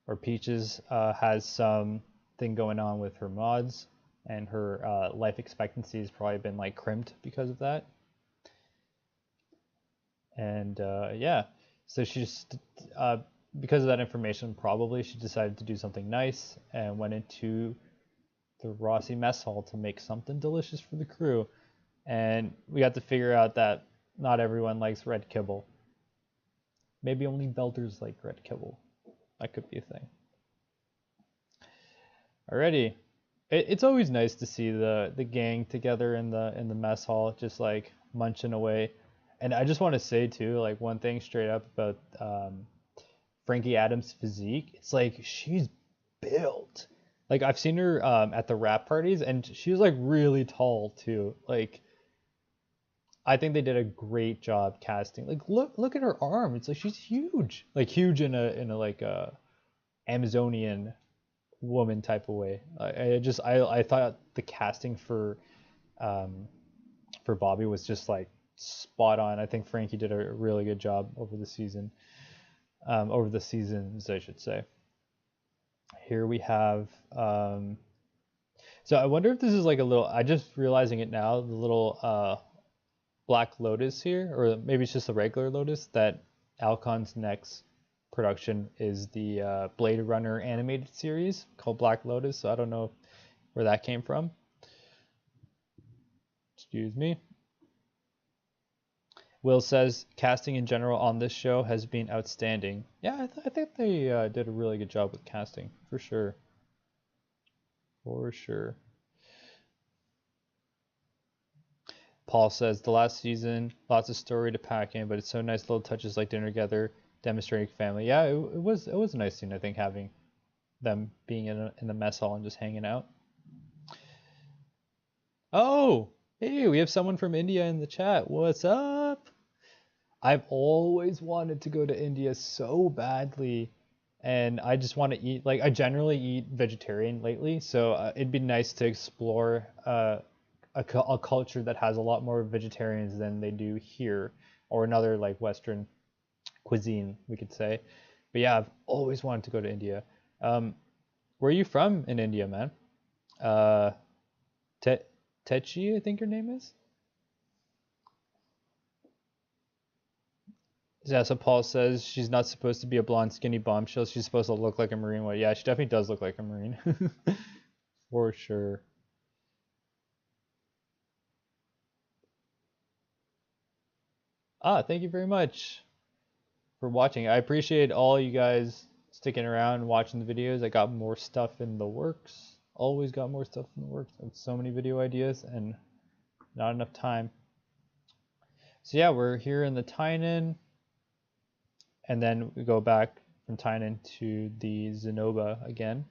or Peaches, has something going on with her mods, and her life expectancy has probably been like crimped because of that. And yeah, so she just because of that information, probably she decided to do something nice and went into the Rossi mess hall to make something delicious for the crew. And we got to figure out that not everyone likes red kibble. Maybe only belters like red kibble. That could be a thing. Alrighty. It's always nice to see the gang together in the mess hall, just like munching away. And I just want to say too, like one thing straight up about Frankie Adams' physique. It's like she's built. Like I've seen her at the rap parties, and she's like really tall too. Like I think they did a great job casting. Like look at her arm. It's like she's huge. Like huge in a like a Amazonian woman type of way. I thought the casting for Bobby was just like spot on. I think Frankie did a really good job over the season. Over the seasons, I should say. Here we have so I wonder if this is like a little, I just realizing it now, the little Black Lotus here, or maybe it's just a regular Lotus, that Alcon's next production is the Blade Runner animated series called Black Lotus. So I don't know where that came from. Excuse me. Will says casting in general on this show has been outstanding. Yeah, I think they did a really good job with casting, for sure. For sure. Paul says the last season, lots of story to pack in, but it's so nice little touches like dinner together, demonstrating family. Yeah, it was a nice scene, I think, having them being in the mess hall and just hanging out. Oh, hey, we have someone from India in the chat. What's up? I've always wanted to go to India so badly, and I just want to eat, like, I generally eat vegetarian lately, so it'd be nice to explore a culture that has a lot more vegetarians than they do here, or another, like, Western cuisine, we could say. But yeah, I've always wanted to go to India. Where are you from in India, man? Uh, Te Techi, I think your name is? Yeah, so Paul says she's not supposed to be a blonde, skinny bombshell. She's supposed to look like a Marine. Well, yeah, she definitely does look like a Marine. For sure. Ah, thank you very much for watching. I appreciate all you guys sticking around watching the videos. I got more stuff in the works. Always got more stuff in the works. I have so many video ideas and not enough time. So yeah, we're here in the Tynan, and then we go back from Tynan to the Zenoba again.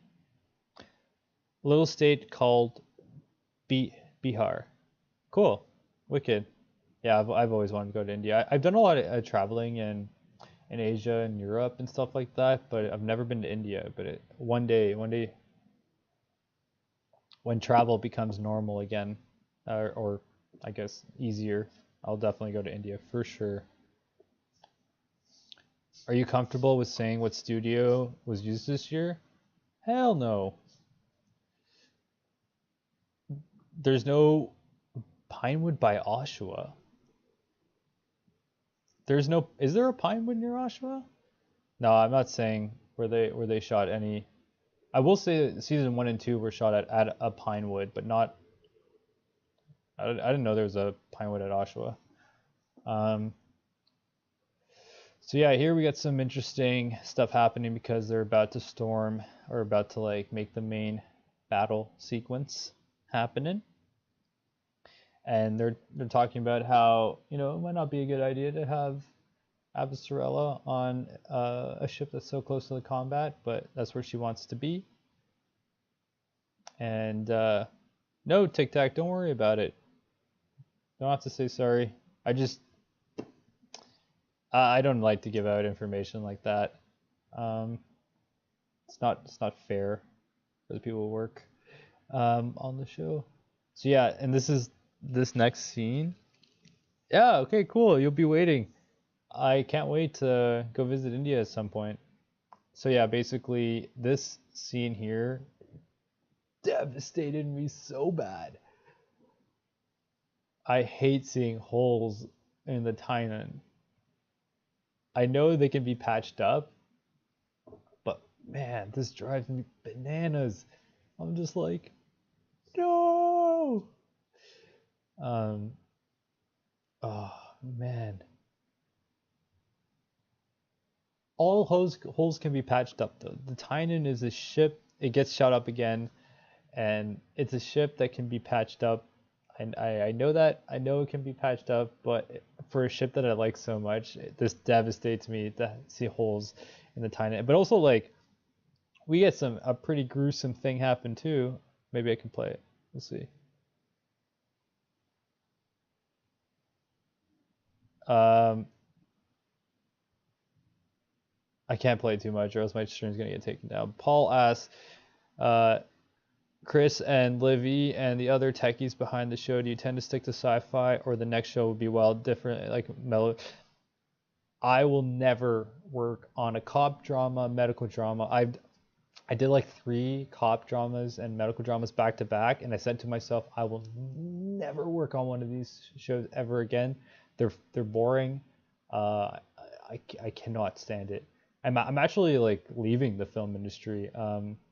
A little state called Bihar. Cool. Wicked. Yeah, I've always wanted to go to India. I've done a lot of traveling in Asia and Europe and stuff like that, but I've never been to India. But one day, when travel becomes normal again, or I guess easier, I'll definitely go to India for sure. Are you comfortable with saying what studio was used this year? Hell no. There's no Pinewood by Oshawa. There's no. Is there a Pinewood near Oshawa? No, I'm not saying where they shot any. I will say that season 1 and 2 were shot at a Pinewood, but not. I didn't know there was a Pinewood at Oshawa. So yeah, here we got some interesting stuff happening because they're about to storm or about to like make the main battle sequence happening, and they're talking about how it might not be a good idea to have Avasarala on a ship that's so close to the combat, but that's where she wants to be. And no, Tic Tac, don't worry about it. Don't have to say sorry. I don't like to give out information like that. Um, it's not fair for the people who work on the show. So yeah, and this next scene. Yeah, okay, cool. You'll be waiting. I can't wait to go visit India at some point. So yeah, basically this scene here devastated me so bad. I hate seeing holes in the Tynan. I know they can be patched up, but man, this drives me bananas. I'm just like, no. Um, oh man. All holes can be patched up though. The Tynan is a ship. It gets shot up again, and it's a ship that can be patched up. And I know that. I know it can be patched up, but for a ship that I like so much, this devastates me to see holes in the Tynan. But also, like, we get a pretty gruesome thing happen too. Maybe I can play it. We'll see. Um, I can't play too much, or else my stream's gonna get taken down. Paul asks, uh, Chris and Livy and the other techies behind the show, do you tend to stick to sci-fi, or the next show will be wild, different, like mellow? I will never work on a cop drama, medical drama. I did like 3 cop dramas and medical dramas back to back, and I said to myself, I will never work on one of these shows ever again. They're boring. I cannot stand it. I'm actually like leaving the film industry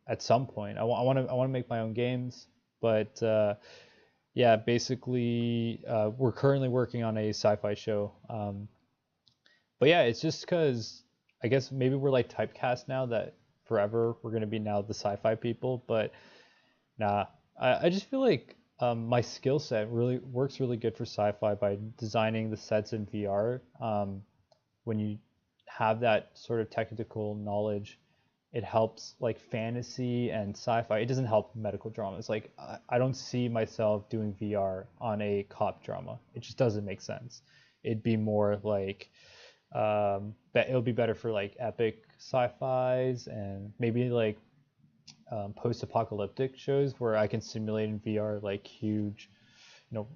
at some point. I want to make my own games, but yeah, basically we're currently working on a sci-fi show. But yeah, it's just because I guess maybe we're like typecast now that forever we're gonna be now the sci-fi people. But nah, I just feel like my skill set really works really good for sci-fi by designing the sets in VR. When you have that sort of technical knowledge, it helps like fantasy and sci-fi. It doesn't help medical dramas. Like I don't see myself doing VR on a cop drama. It just doesn't make sense. It'd be more like that it'll be better for like epic sci-fis and maybe like post-apocalyptic shows where I can simulate in VR like huge, you know,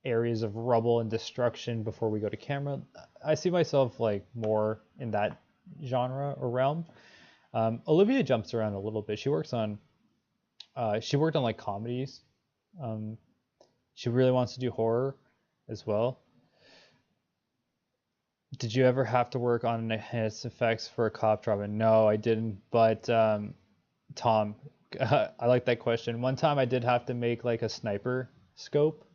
areas of rubble and destruction before we go to camera. I see myself like more in that genre or realm. Olivia jumps around a little bit. She worked on like comedies. Um, she really wants to do horror as well. Did you ever have to work on enhanced effects for a cop drama? No, I didn't. But Tom, I like that question. One time I did have to make like a sniper scope,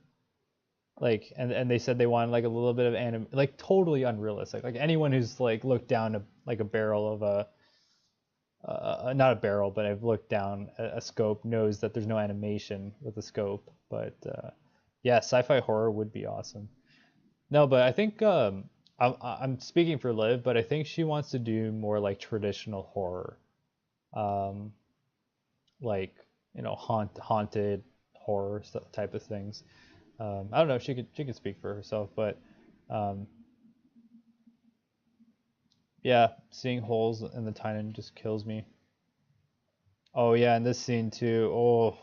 like, and they said they wanted like a little bit of like totally unrealistic. Like anyone who's like looked down like a barrel of a not a barrel, but I've looked down a scope knows that there's no animation with a scope. But yeah, sci-fi horror would be awesome. No, but I think I'm speaking for Liv, but I think she wants to do more like traditional horror, um, like haunted horror type of things. I don't know. She could speak for herself, but um, yeah, seeing holes in the Titan just kills me. Oh yeah, and this scene too. Oh,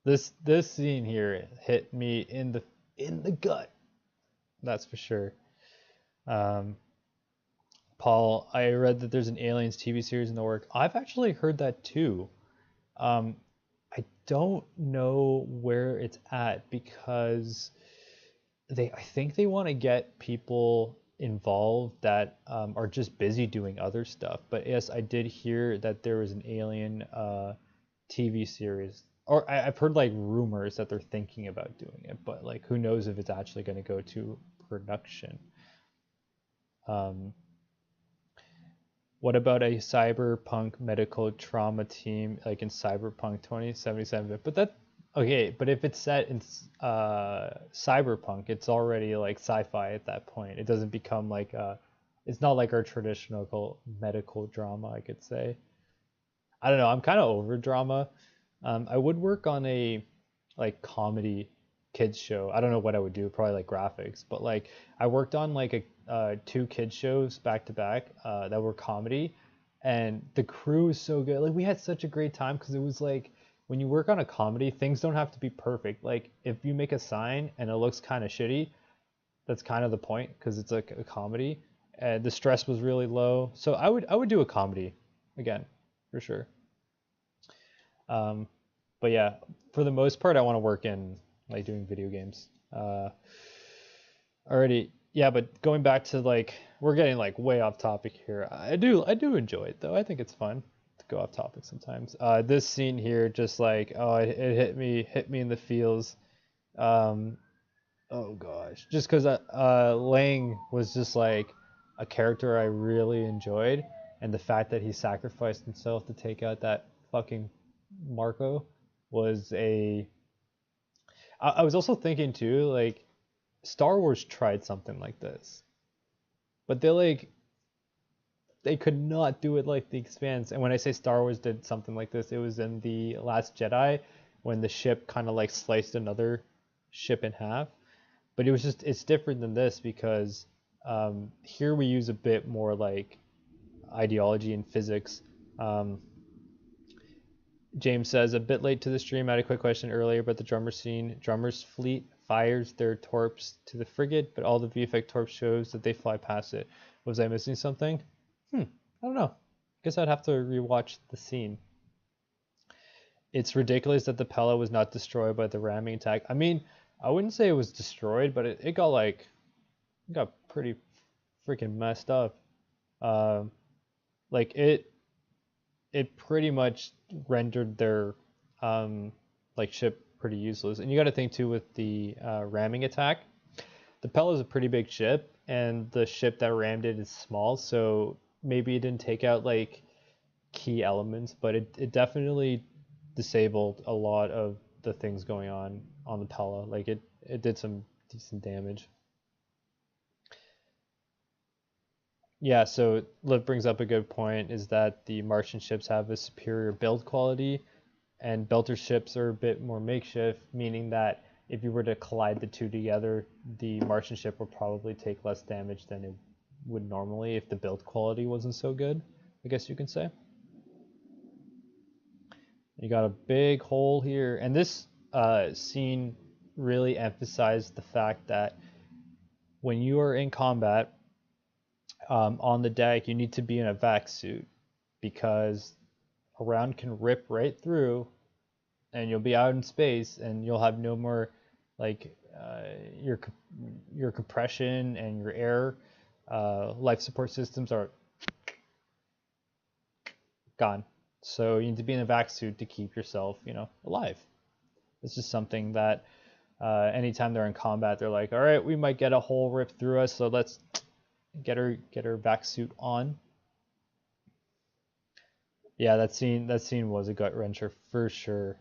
this scene here hit me in the gut. That's for sure. Um, Paul, I read that there's an Aliens TV series in the work. I've actually heard that too. Um, I don't know where it's at because I think they want to get people involved that are just busy doing other stuff. But yes, I did hear that there was an Alien TV series, or I've heard like rumors that they're thinking about doing it, but like who knows if it's actually going to go to production. Um, what about a cyberpunk medical trauma team like in Cyberpunk 2077? But that okay, but if it's set in cyberpunk, it's already like sci-fi at that point. It doesn't become like it's not like our traditional medical drama, I could say. I don't know. I'm kind of over drama. I would work on a like comedy kids show. I don't know what I would do, probably like graphics, but like I worked on like a two kids shows back to back that were comedy, and the crew was so good. Like we had such a great time because it was like when you work on a comedy, things don't have to be perfect. Like if you make a sign and it looks kind of shitty, that's kind of the point because it's like a comedy. And the stress was really low, so I would do a comedy again for sure. Um, but yeah, for the most part, I want to work in like doing video games. Already, yeah, but going back to like we're getting like way off topic here. I do enjoy it though. I think it's fun to go off topic sometimes. This scene here, just like it hit me in the feels. Um, oh gosh, just because Lang was just like a character I really enjoyed, and the fact that he sacrificed himself to take out that fucking Marco was a. I was also thinking too, like Star Wars tried something like this, but they could not do it like the Expanse. And when I say Star Wars did something like this, it was in the Last Jedi when the ship kind of like sliced another ship in half. But it's different than this because here we use a bit more like ideology and physics. Um, James says, a bit late to the stream. I had a quick question earlier about the drummer scene. Drummer's fleet fires their torps to the frigate, but all the VFX torps shows that they fly past it. Was I missing something? I don't know. Guess I'd have to rewatch the scene. It's ridiculous that the Pella was not destroyed by the ramming attack. I mean, I wouldn't say it was destroyed, but it got like it got pretty freaking messed up. Um, like it pretty much rendered their like ship pretty useless. And you got to think too with the ramming attack. The Pella is a pretty big ship, and the ship that rammed it is small, so maybe it didn't take out like key elements, but it definitely disabled a lot of the things going on the Pella. Like it did some decent damage. Yeah, so Liv brings up a good point is that the Martian ships have a superior build quality and Belter ships are a bit more makeshift, meaning that if you were to collide the two together, the Martian ship would probably take less damage than it would normally if the build quality wasn't so good, I guess you can say. You got a big hole here, and this scene really emphasized the fact that when you are in combat on the deck, you need to be in a vac suit because a round can rip right through and you'll be out in space and you'll have no more like your compression and your air life support systems are gone. So you need to be in a vac suit to keep yourself, alive. It's just something that anytime they're in combat, they're like, all right, we might get a hole ripped through us, so let's get her vac suit on. Yeah, that scene was a gut wrencher for sure.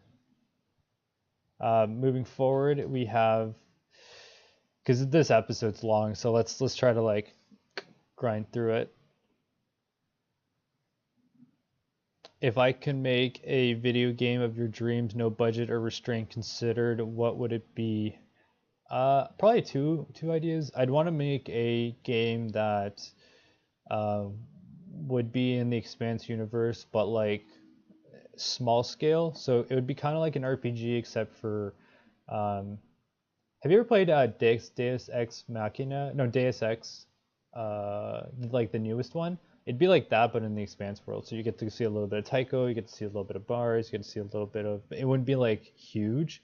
Moving forward, we have because this episode's long, so let's try to like grind through it. If I can make a video game of your dreams, no budget or restraint considered, what would it be? Probably two ideas. I'd want to make a game that uh, would be in the Expanse universe, but like small scale. So it would be kind of like an RPG, except for um, have you ever played Deus Ex Machina? No, Deus Ex, like the newest one. It'd be like that, but in the Expanse world. So you get to see a little bit of Taiko, you get to see a little bit of bars, you get to see a little bit of. It wouldn't be like huge,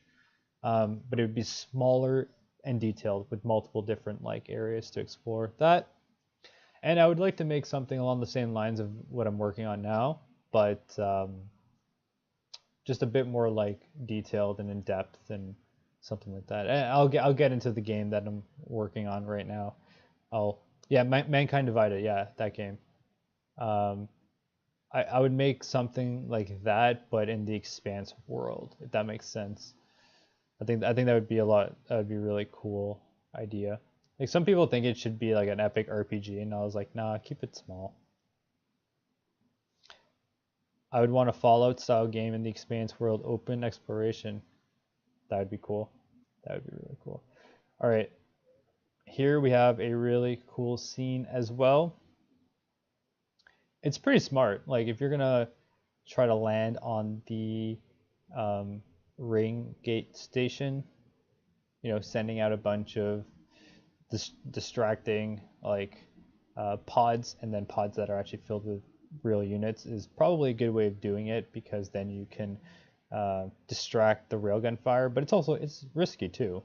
but it would be smaller and detailed with multiple different like areas to explore. That, and I would like to make something along the same lines of what I'm working on now, but just a bit more like detailed and in depth and something like that. And I'll get into the game that I'm working on right now. I'll yeah, Mankind Divided, yeah, that game. Um, I would make something like that, but in the Expanse world, if that makes sense. I think that would be a lot. That would be a really cool idea. Like some people think it should be like an epic RPG, and I was like, nah, keep it small. I would want a Fallout style game in the Expanse world, open exploration. That would be cool. That would be really cool. All right, here we have a really cool scene as well. It's pretty smart. Like if you're gonna try to land on the um, ring gate station, sending out a bunch of distracting like pods and then pods that are actually filled with real units is probably a good way of doing it because then you can distract the railgun fire, but it's risky too.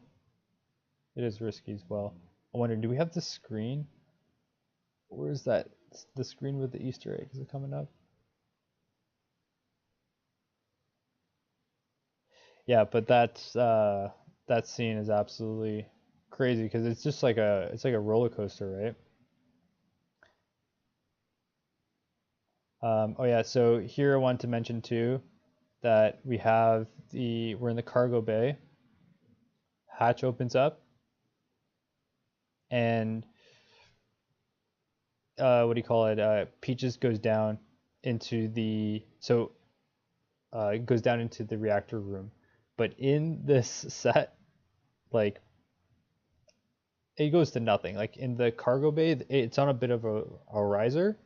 It is risky as well. I wonder, do we have the screen? Where is that? The screen with the Easter egg. Is it coming up? Yeah, but that scene is absolutely crazy because it's just like a roller coaster, right? Oh yeah, so here I want to mention too that we're in the cargo bay. Hatch opens up, and what do you call it? Peaches goes down into the so it goes down into the reactor room. But in this set, like it goes to nothing. Like in the cargo bay, it's on a bit of a riser.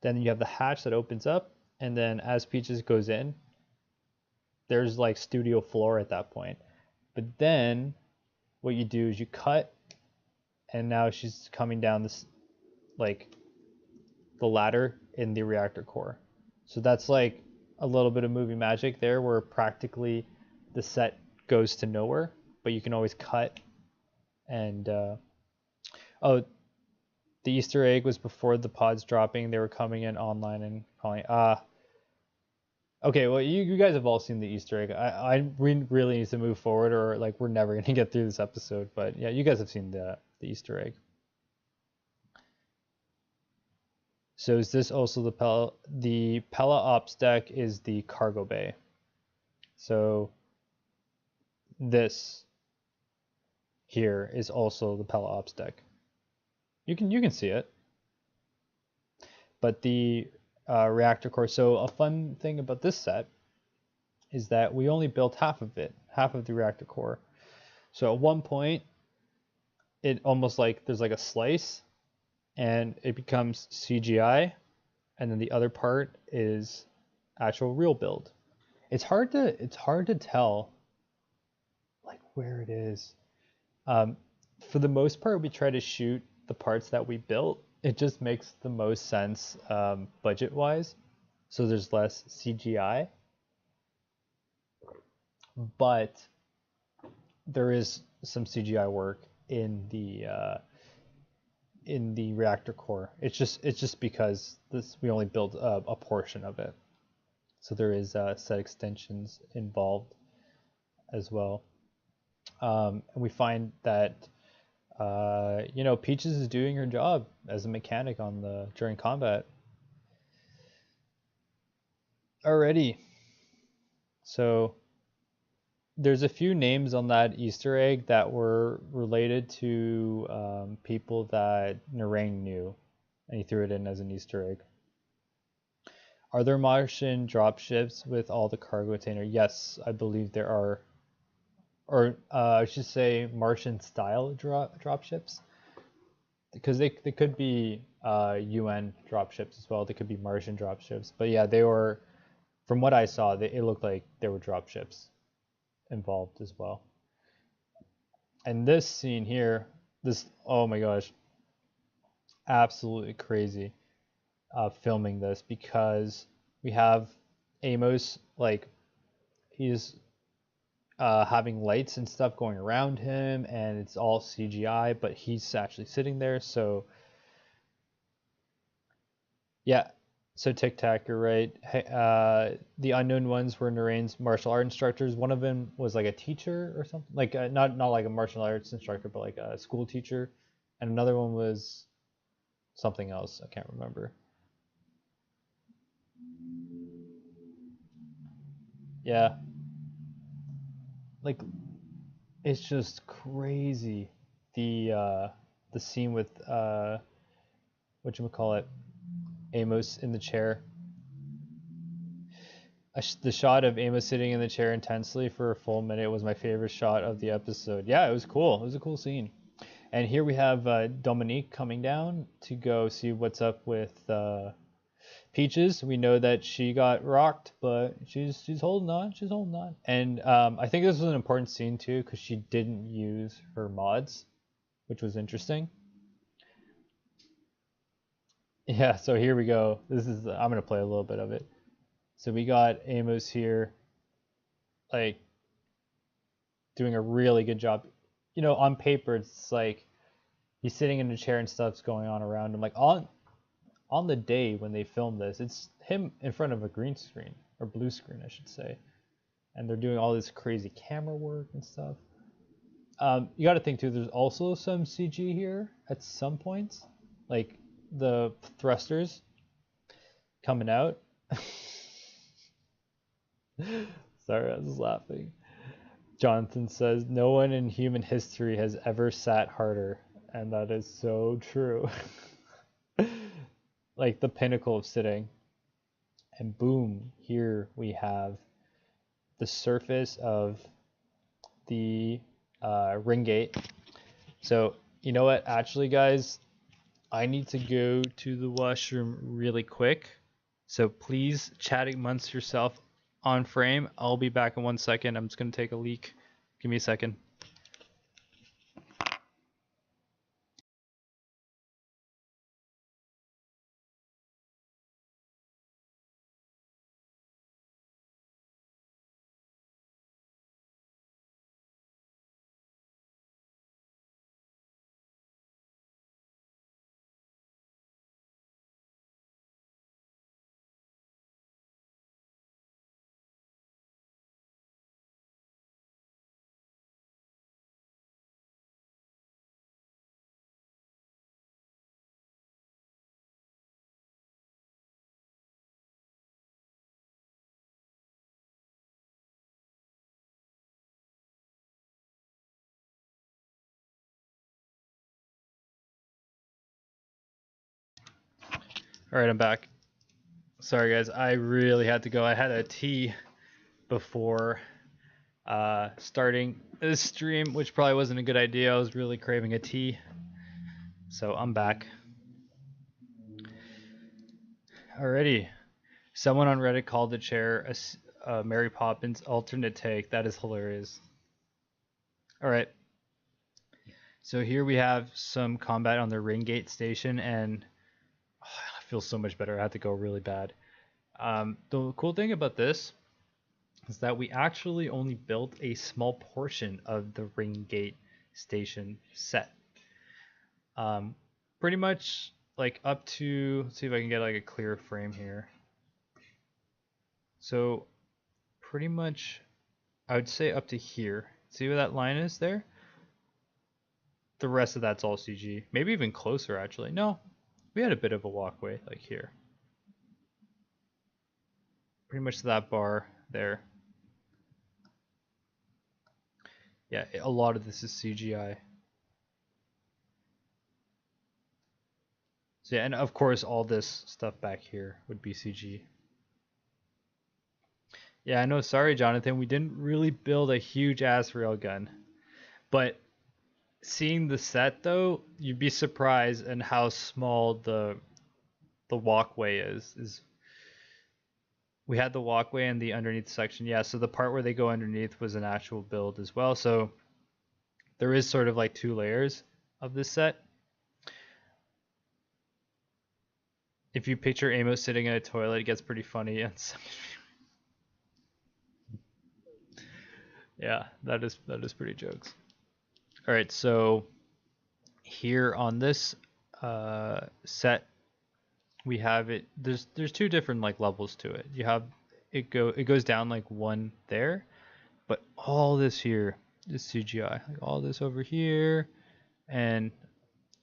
Then you have the hatch that opens up, and then as Peaches goes in, there's like studio floor at that point. But then what you do is you cut, and now she's coming down this like the ladder in the reactor core. So that's like a little bit of movie magic there, where practically the set goes to nowhere, but you can always cut. And oh, the Easter egg was before the pods dropping. They were coming in online and calling. Okay, well, you guys have all seen the Easter egg. We really need to move forward, or like we're never gonna get through this episode. But yeah, you guys have seen the Easter egg. So is this also the Pella? The Pella ops deck is the cargo bay. So this here is also the Pella ops deck. You can see it. But the reactor core. So a fun thing about this set is that we only built half of it, half of the reactor core. So at one point, it almost like there's like a slice, and it becomes CGI, and then the other part is actual real build. It's hard to tell like where it is. Um, for the most part, we try to shoot the parts that we built. It just makes the most sense budget wise. So there's less CGI, but there is some CGI work in the reactor core. It's just because this we only built a portion of it, so there is set extensions involved as well. And we find that Peaches is doing her job as a mechanic on the during combat already. So there's a few names on that Easter egg that were related to people that Narang knew, and he threw it in as an Easter egg. Are there Martian dropships with all the cargo container? Yes, I believe there are. Or I should say Martian style dropships. Because they could be UN dropships as well. They could be Martian dropships. But yeah, they were, from what I saw, it looked like there were dropships involved as well. And this scene here, oh my gosh, absolutely crazy filming this, because we have Amos, like, he's having lights and stuff going around him, and it's all CGI, but he's actually sitting there. So yeah, so Tic Tac, you're right. The unknown ones were Narain's martial art instructors. One of them was like a teacher or something, like not like a martial arts instructor, but like a school teacher, and another one was something else. I can't remember. Yeah, like it's just crazy. The scene with whatchamacallit, Amos in the chair. The shot of Amos sitting in the chair intensely for a full minute was my favorite shot of the episode. Yeah, it was cool. It was a cool scene. And here we have Dominique coming down to go see what's up with Peaches. We know that she got rocked, but she's holding on. She's holding on. And I think this was an important scene too, because she didn't use her mods, which was interesting. Yeah, so here we go. I'm gonna play a little bit of it. So we got Amos here, like, doing a really good job. On paper, it's like he's sitting in a chair and stuff's going on around him. Like on the day when they filmed this, it's him in front of a green screen, or blue screen, I should say, and they're doing all this crazy camera work and stuff. You got to think too. There's also some CG here at some points, like the thrusters coming out. Sorry, I was laughing. Jonathan says, no one in human history has ever sat harder. And that is so true. Like the pinnacle of sitting. And boom, here we have the surface of the ring gate. So, you know what? Actually, guys, I need to go to the washroom really quick. So please chat amongst yourself on frame. I'll be back in 1 second. I'm just going to take a leak. Give me a second. All right, I'm back. Sorry, guys. I really had to go. I had a tea before starting this stream, which probably wasn't a good idea. I was really craving a tea. So I'm back. Alrighty. Someone on Reddit called the chair a Mary Poppins alternate take. That is hilarious. Alright. So here we have some combat on the Ringgate station, and I feel so much better. I had to go really bad. The cool thing about this is that we actually only built a small portion of the Ringgate station set. Pretty much like up to, let's see if I can get like a clear frame here. So pretty much I would say up to here. See where that line is there? The rest of that's all CG. Maybe even closer actually. No, we had a bit of a walkway like here. Pretty much that bar there. Yeah, a lot of this is CGI. So yeah, and of course all this stuff back here would be CG. Yeah, I know, sorry Jonathan, we didn't really build a huge ass railgun. But seeing the set though, you'd be surprised in how small the walkway is. We had the walkway and the underneath section. Yeah, so the part where they go underneath was an actual build as well. So there is sort of like 2 layers of this set. If you picture Amos sitting in a toilet, it gets pretty funny. Yeah, that is pretty jokes. All right, so here on this set, we have it. There's 2 different like levels to it. You have it goes down like 1 there, but all this here is CGI. Like all this over here, and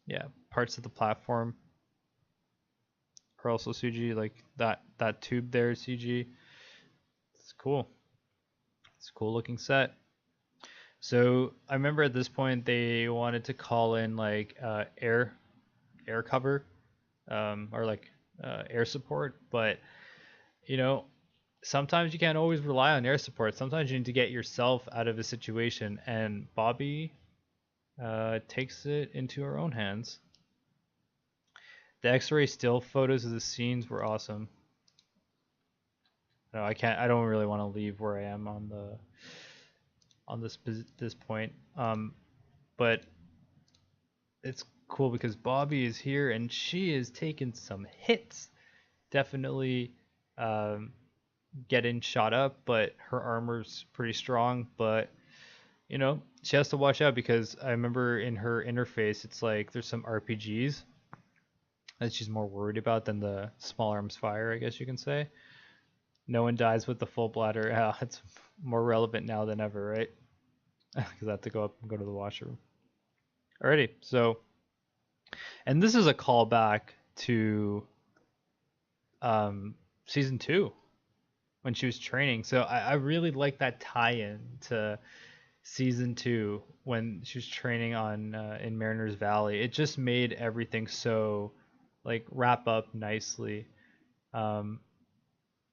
yeah, parts of the platform are also CG. Like that tube there is CG. It's cool. It's a cool looking set. So I remember at this point they wanted to call in like air cover, or like air support, but you know, sometimes you can't always rely on air support. Sometimes you need to get yourself out of a situation, and Bobby takes it into her own hands. The X-ray still photos of the scenes were awesome. No, I can't. I don't really want to leave where I am on this point. But it's cool because Bobby is here and she is taking some hits. Definitely getting shot up, but her armor's pretty strong. But you know, she has to watch out because I remember in her interface, it's like there's some RPGs that she's more worried about than the small arms fire, I guess you can say. No one dies with the full bladder. Yeah, it's more relevant now than ever, right? Because I have to go up and go to the washroom. Alrighty, so, and this is a callback to season 2 when she was training. So I really like that tie-in to season 2 when she was training on in Mariner's Valley. It just made everything so like wrap up nicely.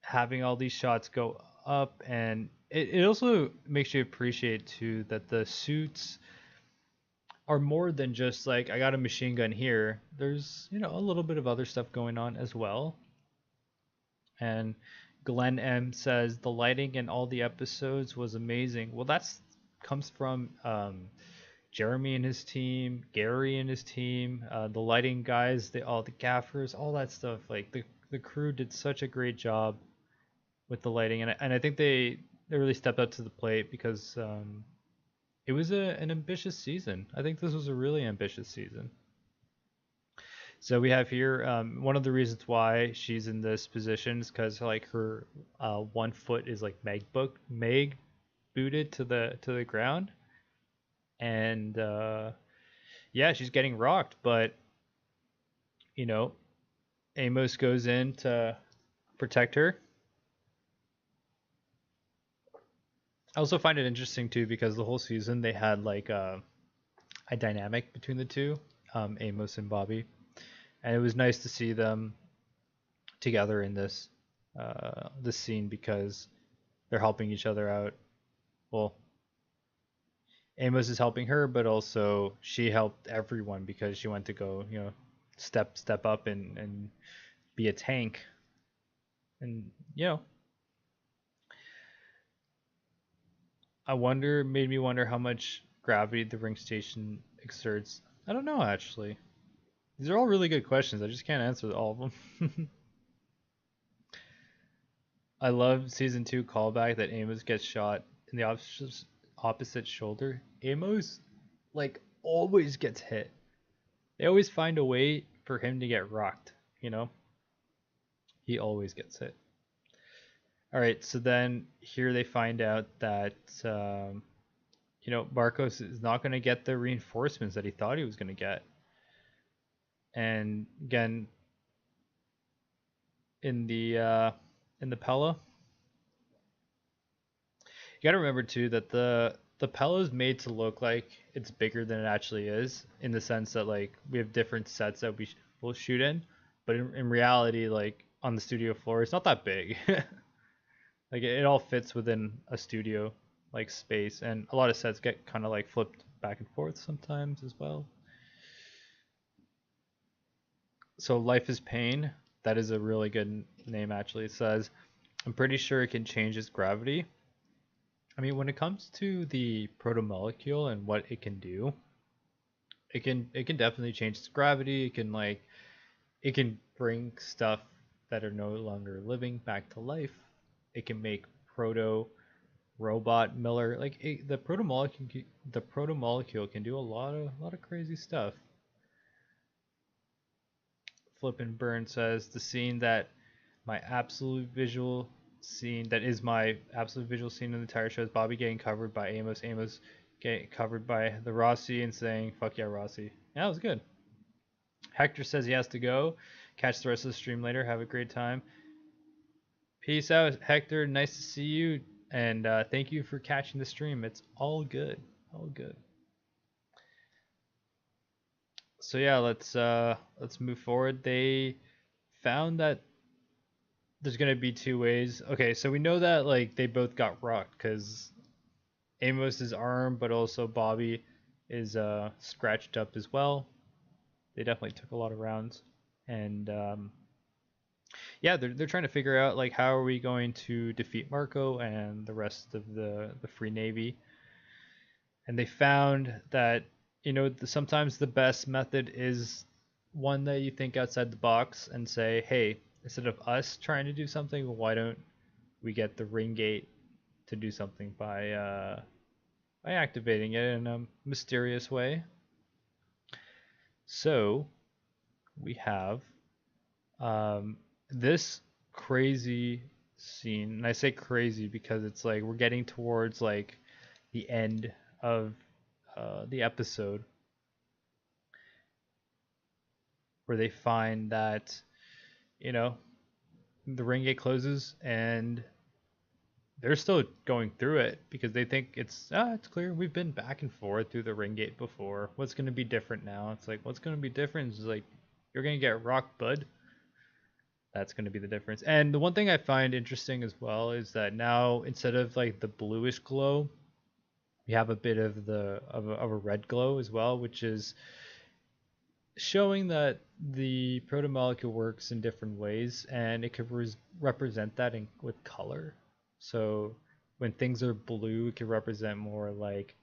Having all these shots go up, and it also makes you appreciate too that the suits are more than just like I got a machine gun here. There's, you know, a little bit of other stuff going on as well. And Glenn M says the lighting in all the episodes was amazing. Well, that's comes from Jeremy and his team, Gary and his team, the lighting guys, all the gaffers, all that stuff. Like the crew did such a great job with the lighting, and I think they really stepped up to the plate because it was an ambitious season. I think this was a really ambitious season. So we have here one of the reasons why she's in this position is because like her 1 foot is like meg booted to the ground, and yeah, she's getting rocked. But you know, Amos goes in to protect her. I also find it interesting too because the whole season they had like a dynamic between the two, Amos and Bobby, and it was nice to see them together in this scene because they're helping each other out. Well, Amos is helping her, but also she helped everyone because she went to go, step up and be a tank. And made me wonder how much gravity the ring station exerts. I don't know actually. These are all really good questions. I just can't answer all of them. I love season 2 callback that Amos gets shot in the opposite shoulder. Amos like always gets hit. They always find a way for him to get rocked, you know? He always gets hit. All right, so then here they find out that Marcos is not going to get the reinforcements that he thought he was going to get. And again, in the Pella, you got to remember too that the Pella is made to look like it's bigger than it actually is, in the sense that like we have different sets that will shoot in, but in reality, like on the studio floor, it's not that big. Like it all fits within a studio like space, and a lot of sets get kind of like flipped back and forth sometimes as well. So Life is Pain, that is a really good name actually. It says, I'm pretty sure it can change its gravity. I mean, when it comes to the protomolecule and what it can do, it can definitely change its gravity. It can bring stuff that are no longer living back to life. It can make proto robot Miller, like the protomolecule can do a lot of crazy stuff. Flippin' Burn says the scene that my absolute visual scene that is my absolute visual scene in the entire show is Bobby getting covered by Amos getting covered by the Rossi and saying fuck yeah Rossi. Yeah, that was good. Hector says he has to go. Catch the rest of the stream later. Have a great time. Peace out, Hector. Nice to see you, and thank you for catching the stream. It's all good, all good. So yeah, let's move forward. They found that there's gonna be two ways. Okay, so we know that like they both got rocked because Amos's arm, but also Bobby is scratched up as well. They definitely took a lot of rounds, and yeah, they're trying to figure out like how are we going to defeat Marco and the rest of the Free Navy. And they found that sometimes the best method is one that you think outside the box and say, hey, instead of us trying to do something, why don't we get the ring gate to do something by activating it in a mysterious way. So we have this crazy scene, and I say crazy because it's like we're getting towards like the end of the episode, where they find that the ring gate closes and they're still going through it because they think it's clear. We've been back and forth through the ring gate before. What's going to be different now? It's like, what's going to be different is like you're going to get rocked, bud. That's going to be the difference. And the one thing I find interesting as well is that now instead of like the bluish glow, we have a bit of a red glow as well, which is showing that the protomolecule works in different ways, and it could represent that with color. So when things are blue, it could represent more of like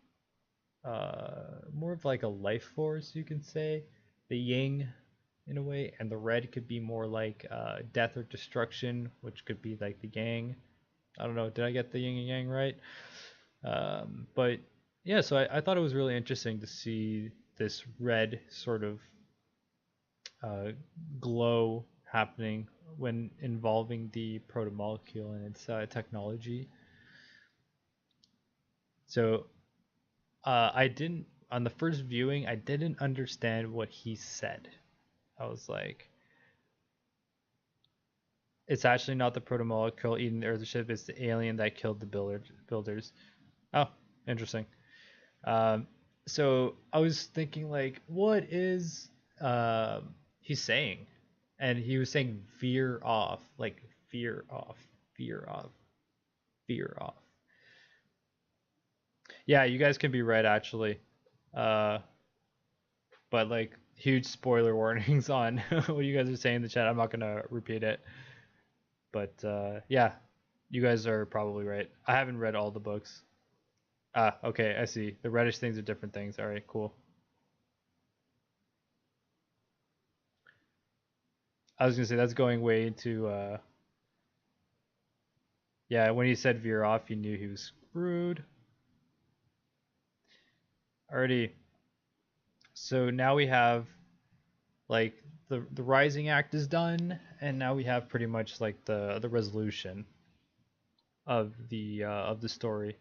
a life force, you can say, the yin in a way, and the red could be more like death or destruction, which could be like the yang. I don't know, did I get the yin and yang right? But yeah, so I thought it was really interesting to see this red sort of glow happening when involving the protomolecule and its technology. So I didn't, on the first viewing, I didn't understand what he said. I was like, it's actually not the protomolecule eating the Earth ship, it's the alien that killed the builders. Oh, interesting. So I was thinking like, what is he's saying? and he was saying veer off, like veer off, veer off, veer off. Yeah, you guys can be right actually. Uh, but like huge spoiler warnings on what you guys are saying in the chat. I'm not gonna repeat it. But yeah, you guys are probably right. I haven't read all the books. Ah, okay, I see. The reddish things are different things. All right, cool. I was gonna say that's going way into yeah, when he said veer off, you knew he was screwed. Already. So now we have like the rising act is done, and now we have pretty much like the resolution of the story.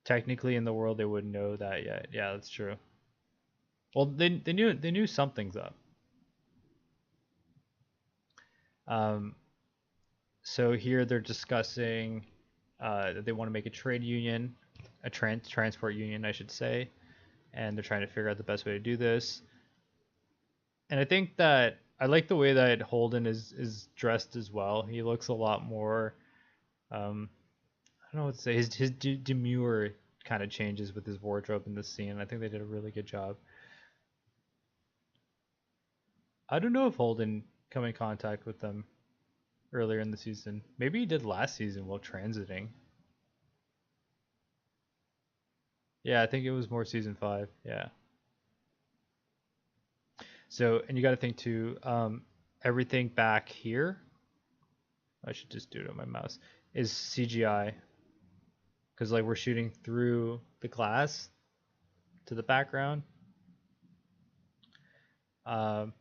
Technically, in the world, they wouldn't know that yet. Yeah, that's true. Well, they knew something's up. Um, so here they're discussing that they want to make a trade union, a transport union, I should say, and they're trying to figure out the best way to do this. And I think that I like the way that Holden is dressed as well. He looks a lot more. I don't know what to say. His demure kind of changes with his wardrobe in this scene. I think they did a really good job. I don't know if Holden come in contact with them earlier in the season. Maybe he did last season while transiting. Yeah, I think it was more season 5. Yeah. So, and you got to think too, everything back here, I should just do it on my mouse, is CGI. Because, like, we're shooting through the glass to the background. Um,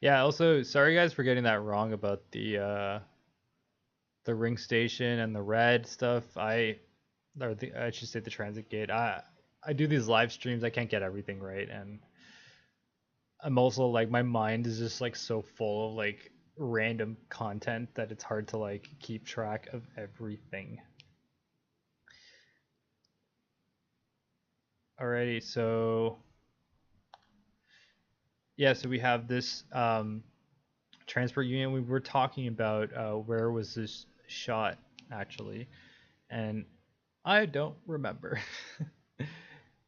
yeah, also, sorry guys for getting that wrong about the ring station and the red stuff. I should say the transit gate. I do these live streams. I can't get everything right, and I'm also like my mind is just like so full of like random content that it's hard to like keep track of everything. Alrighty, so yeah, so we have this transport union. We were talking about where was this shot actually, and I don't remember.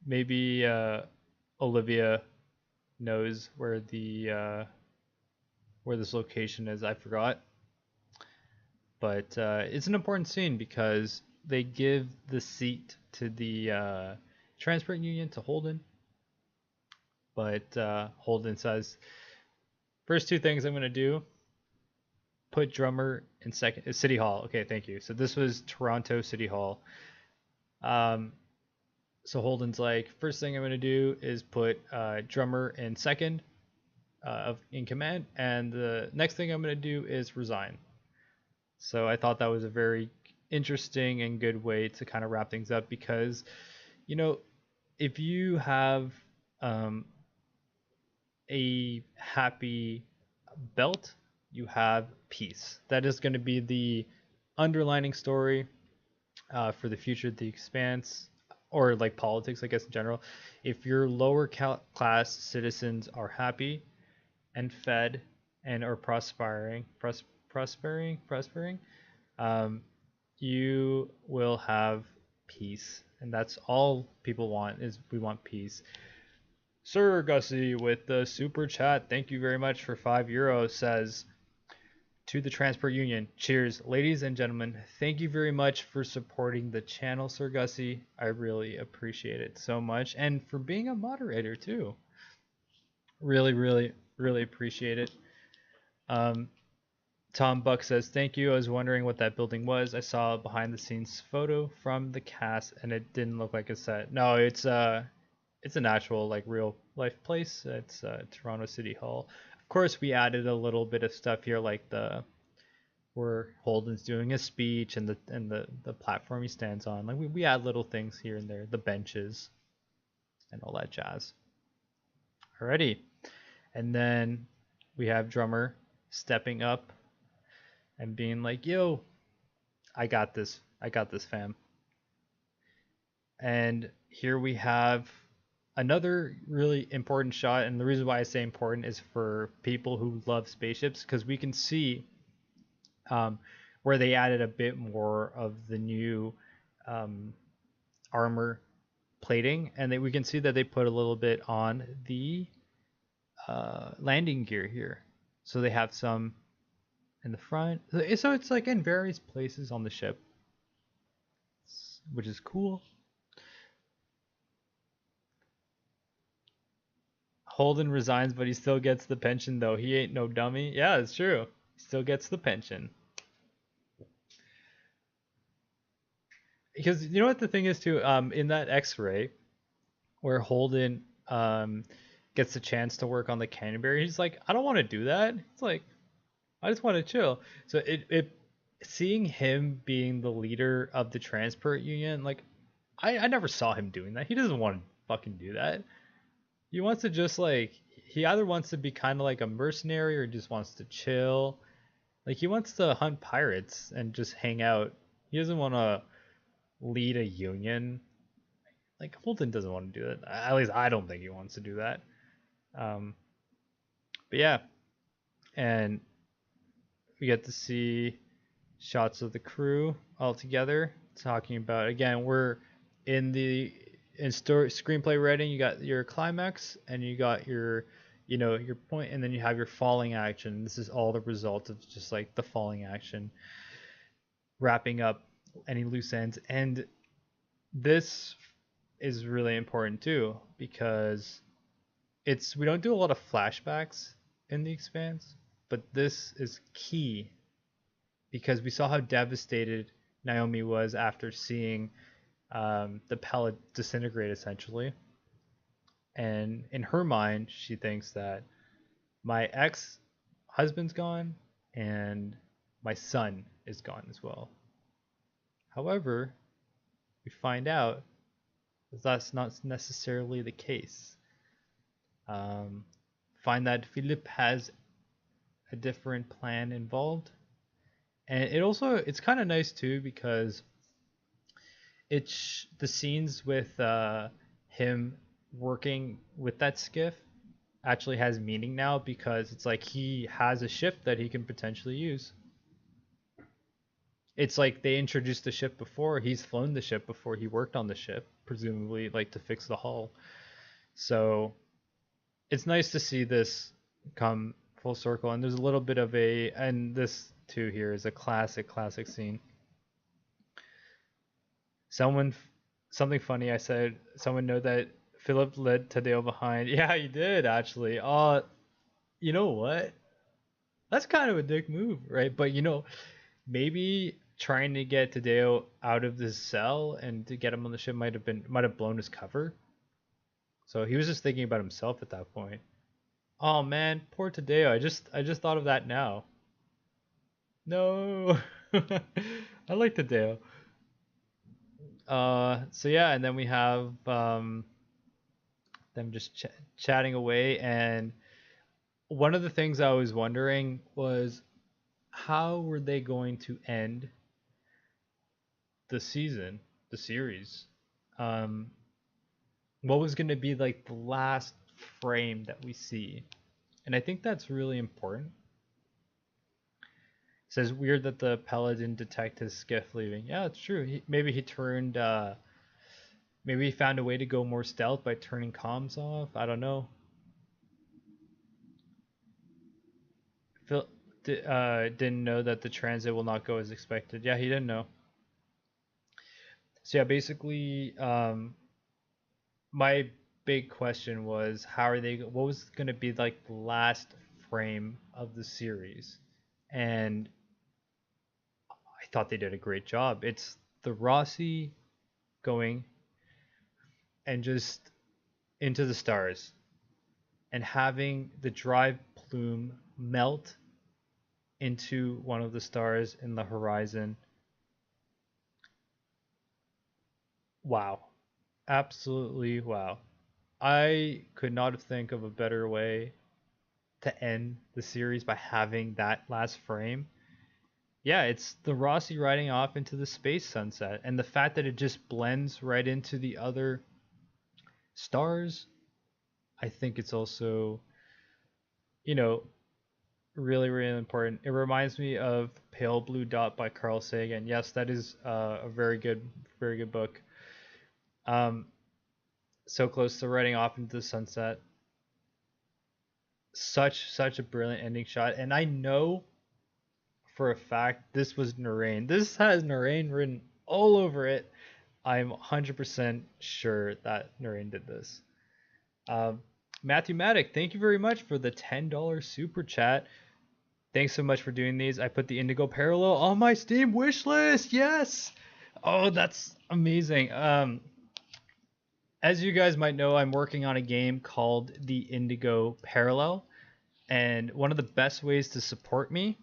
Maybe Olivia knows where this location is. I forgot, but it's an important scene because they give the seat to the transport union to Holden, but Holden says, first two things I'm going to do, put drummer in second. City Hall. Okay, thank you. So this was Toronto City Hall. So Holden's like, first thing I'm going to do is put drummer in second in command, and the next thing I'm going to do is resign. So I thought that was a very interesting and good way to kind of wrap things up because, you know, if you have a happy belt, you have peace. That is going to be the underlining story for the future of the Expanse, or like politics, I guess, in general. If your lower class citizens are happy and fed and are prospering, you will have peace, and that's all people want. Is we want peace. Sir Gussie with the super chat, thank you very much for €5. Says, to the transport union, cheers, ladies and gentlemen. Thank you very much for supporting the channel, Sir Gussie. I really appreciate it so much, and for being a moderator too. Really, really, really appreciate it. Tom Buck says, thank you. I was wondering what that building was. I saw a behind the scenes photo from the cast and it didn't look like a set. No, it's an actual like real life place. It's Toronto City Hall. Of course, we added a little bit of stuff here, like where Holden's doing a speech and the platform he stands on. Like we add little things here and there, the benches and all that jazz. Alrighty, and then we have drummer stepping up and being like, "Yo, I got this, fam." And here we have Another really important shot, and the reason why I say important is for people who love spaceships, because we can see um, where they added a bit more of the new um, armor plating, and we can see that they put a little bit on the landing gear here. So they have some in the front. So it's like in various places on the ship, which is cool. Holden resigns, but he still gets the pension, though. He ain't no dummy. Yeah, it's true. He still gets the pension. Because you know what the thing is, too? In that X-ray, where Holden gets a chance to work on the Canterbury, he's like, I don't want to do that. It's like, I just want to chill. So it seeing him being the leader of the transport union, like, I never saw him doing that. He doesn't want to fucking do that. He wants to just like he either wants to be kind of like a mercenary or just wants to chill. Like he wants to hunt pirates and just hang out. He doesn't want to lead a union. Like Holden doesn't want to do that. At least I don't think he wants to do that. Um, but yeah, and we get to see shots of the crew all together talking about again we're in the in story screenplay writing. You got your climax and you got your your point, and then you have your falling action. This is all the result of just like the falling action, wrapping up any loose ends. And this is really important too because we don't do a lot of flashbacks in the Expanse, but this is key because we saw how devastated Naomi was after seeing the Pella disintegrate essentially. And in her mind, she thinks that my ex-husband's gone and my son is gone as well. However, we find out that that's not necessarily the case. Find that Philip has a different plan involved. And it's kind of nice too because it's the scenes with him working with that skiff actually has meaning now because it's like he has a ship that he can potentially use. It's like they introduced the ship before. He's flown the ship before. He worked on the ship, presumably like to fix the hull. So it's nice to see this come full circle. And there's a little bit of and this too here is a classic scene. Something funny I said, someone know that Philip led Tadeo behind. Yeah, he did actually. You know what? That's kind of a dick move, right? But maybe trying to get Tadeo out of this cell and to get him on the ship might have blown his cover. So he was just thinking about himself at that point. Oh man, poor Tadeo. I just thought of that now. No. I like Tadeo. So yeah, and then we have them just chatting away, and one of the things I was wondering was how were they going to end the series? What was going to be like the last frame that we see? And I think that's really important. It says weird that the Pella didn't detect his skiff leaving. Yeah, it's true. Maybe he turned. Maybe he found a way to go more stealth by turning comms off. I don't know. Phil didn't know that the transit will not go as expected. Yeah, he didn't know. So yeah, basically, my big question was what was going to be like the last frame of the series, and I thought they did a great job. It's the Rossi going and just into the stars and having the drive plume melt into one of the stars in the horizon. Wow. Absolutely wow. I could not think of a better way to end the series by having that last frame. Yeah, it's the Rossi riding off into the space sunset, and the fact that it just blends right into the other stars. I think it's also, you know, really, really important. It reminds me of Pale Blue Dot by Carl Sagan. Yes, that is a very good book. Um, so close to riding off into the sunset. Such a brilliant ending shot, and I know for a fact this was Narain. This has Narain written all over it. I'm 100% sure that Narain did this. Um, Matthew Maddock, thank you very much for the $10 super chat. Thanks so much for doing these. I put the Indigo Parallel on my Steam wish list. Yes. Oh, that's amazing. As you guys might know, I'm working on a game called the Indigo Parallel, and one of the best ways to support me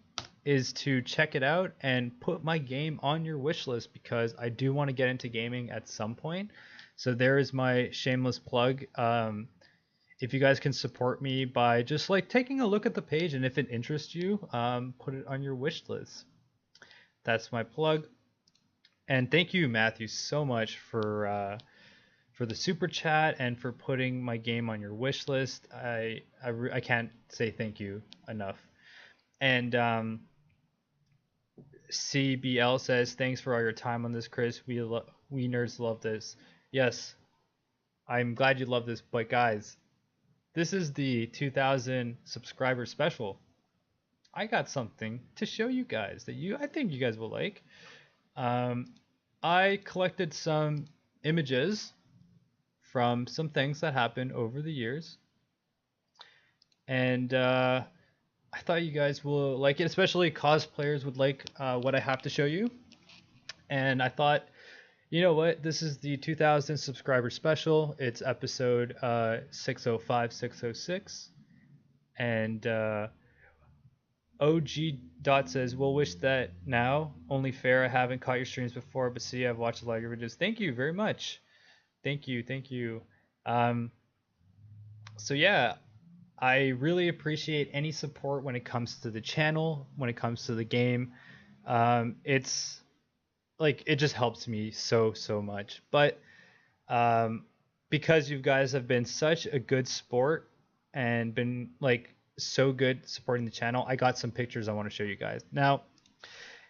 is to check it out and put my game on your wish list, because I do want to get into gaming at some point. So there is my shameless plug. If you guys can support me by just like taking a look at the page, and if it interests you, put it on your wish list. That's my plug. And thank you, Matthew, so much for the super chat and for putting my game on your wish list. I can't say thank you enough. And CBL says, thanks for all your time on this, Chris. We nerds love this. Yes, I'm glad you love this, but guys, this is the 2,000 subscriber special. I got something to show you guys that I think you guys will like. I collected some images from some things that happened over the years, and I thought you guys will like it, especially cosplayers would like what I have to show you. And I thought, you know what, this is the 2,000 subscriber special. It's episode 605, 606, and OG Dot says, we'll wish that now. Only fair, I haven't caught your streams before, but see, I've watched a lot of your videos. Thank you very much. Thank you. So yeah, I really appreciate any support when it comes to the channel, when it comes to the game. It's like, it just helps me so much. But because you guys have been such a good sport and been like so good supporting the channel, I got some pictures I want to show you guys. Now,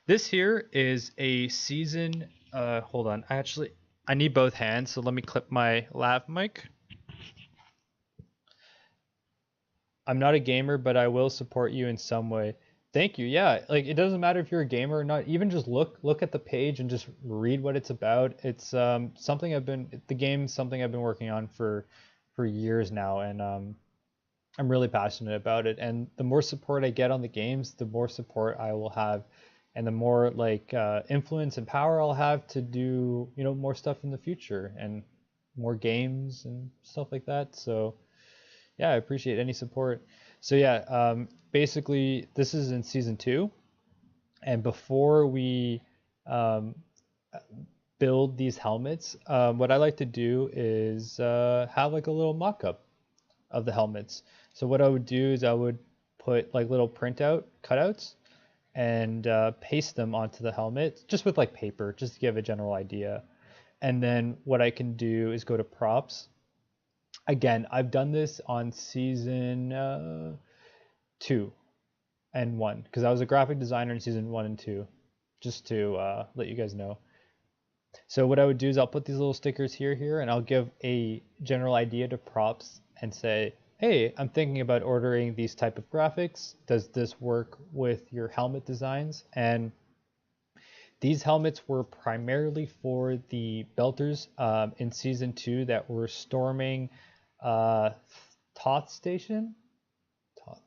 this here is a season. Hold on, I need both hands, so let me clip my lav mic. I'm not a gamer, but I will support you in some way. Thank you. Yeah, like, it doesn't matter if you're a gamer or not. Even just look at the page and just read what it's about. It's something the game's something I've been working on for years now, and I'm really passionate about it. And the more support I get on the games, the more support I will have, and the more like influence and power I'll have to do, you know, more stuff in the future and more games and stuff like that. So yeah, I appreciate any support. So yeah, basically this is in season 2, and before we build these helmets, what I like to do is have like a little mock-up of the helmets. So what I would do is I would put like little cutouts and paste them onto the helmet, just with like paper, just to give a general idea. And then what I can do is go to props. Again, I've done this on season 2 and 1, because I was a graphic designer in season 1 and 2, just to let you guys know. So what I would do is I'll put these little stickers here, and I'll give a general idea to props and say, hey, I'm thinking about ordering these type of graphics. Does this work with your helmet designs? And these helmets were primarily for the belters in season 2 that were storming Toth Station.